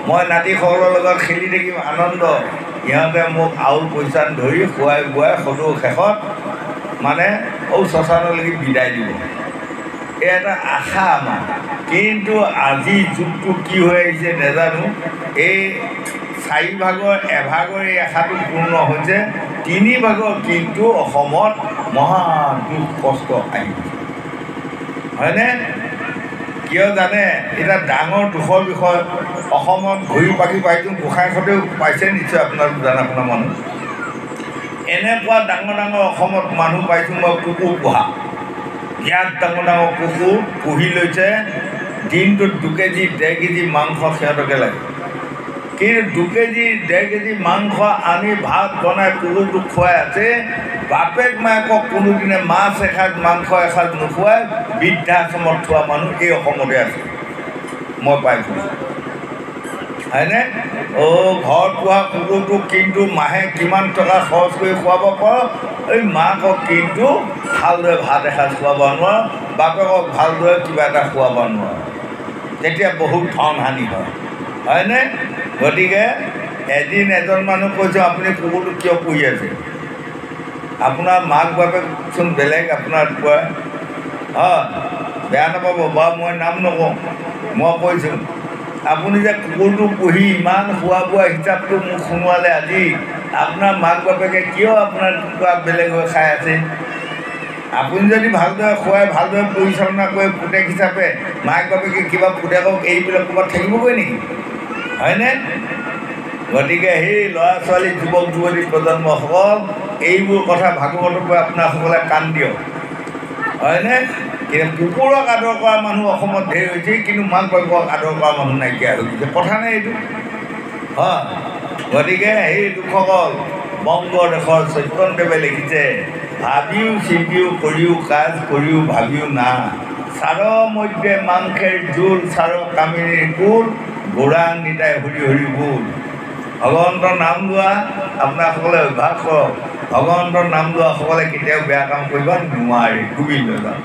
মই নাতিসকলৰ লগত খেলি থাকিম আনন্দ ইহঁতে মোক আউল পইচা ধৰি খুৱাই বোৱাই সদৌ শেষত মানে শশানলৈকে বিদায় দিব এই এটা আশা আমাৰ কিন্তু আজি যুগটো কি হৈ আহিছে নাজানো এই 4 ভাগৰ এভাগৰ এই আশাটো পূৰ্ণ হৈছে 3 ভাগৰ কিন্তু অসমত মহা দুখ কষ্ট আহিছে হয়নে কিয় জানে এটা ডাঙৰ দুখৰ বিষয় অসমত ঘূৰি পাকি পাইছোঁ গোসাঁইঘাটেও পাইছে নিশ্চয় আপোনালোক জানা শুনা মানুহ এনেকুৱা ডাঙৰ ডাঙৰ অসমত মানুহ পাইছোঁ মই কুকুৰ পোহা ইয়াত ডাঙৰ ডাঙৰ কুকুৰ পুহি লৈছে দিনটোত 2 কেজি 1.5 কেজি মাংস সিহঁতকে লাগে কিন্তু 2 কেজি 1.5 কেজি মাংস আনি ভাত বনাই কুকুৰটোক খুৱাই আছে বাপেক মাকক কোনোদিনে মাছ এসাঁজ মাংস এসাঁজ নোখোৱাই বৃদ্ধাশ্ৰমত থোৱা মানুহ এই অসমতে আছে মই পাইছোঁ হয়নে ঘৰত পোহা কুকুৰটোক কিন্তু মাহে কিমান টকা খৰচ কৰি খুৱাব পাৰ এই মাকক কিন্তু ভালদৰে ভাত এসাঁজ খুৱাব নোৱাৰোঁ বাপেকক ভালদৰে কিবা এটা খুৱাব নোৱাৰোঁ তেতিয়া বহুত ধন হানি হয় হয়নে গতিকে এদিন এজন মানুহ কৈছোঁ আপুনি কুকুৰটো কিয় পুহি আছে আপোনাৰ মাক বাপেকচোন বেলেগ আপোনাৰ কোৱা হয় বেয়া নাপাব বা মই নাম নকওঁ মই কৈছোঁ আপুনি যে কুকুৰটো পুহি ইমান খোৱা বোৱা হিচাপটো মোক শুনোৱালে আজি আপোনাৰ মাক বাপেকে কিয় আপোনাৰ কিবা বেলেগ হৈ খাই আছে আপুনি যদি ভালদৰে খুৱাই ভালদৰে পৰিচালনা কৰে পুতেক হিচাপে মাক বাপেকে কিবা পুতেকক এৰি পেলাই ক'ৰবাত থাকিবগৈ নেকি হয়নে গতিকে সেই ল'ৰা ছোৱালী যুৱক যুৱতী প্ৰজন্মসকল এইবোৰ কথা ভাগৱতৰ পৰা আপোনাসকলে কাণ দিয়ক হয়নে কিন্তু কুকুৰক আদৰ কৰা মানুহ অসমত ঢেৰ হৈছে কিন্তু মাক বাপেকক আদৰ কৰা মানুহ নাইকিয়া হৈ গৈছে কথা নাই এইটো হয় গতিকে সেই লোকসকল বংগদেশৰ চৈতন্যদেৱে লিখিছে ভাবিও চিন্তিও কৰিও কাজ কৰিও ভাবিও না চাৰ মধ্যে মাংসেৰ জোল চাৰ কামিনীৰ কুল গোৰাং নিতাই হৰি হৰি বোল ভগৱন্তৰ নাম লোৱা আপোনাসকলে অভ্যাস কৰক ভগৱন্তৰ নাম লোৱাসকলে কেতিয়াও বেয়া কাম কৰিব নোৱাৰে গোবিন্দ নাম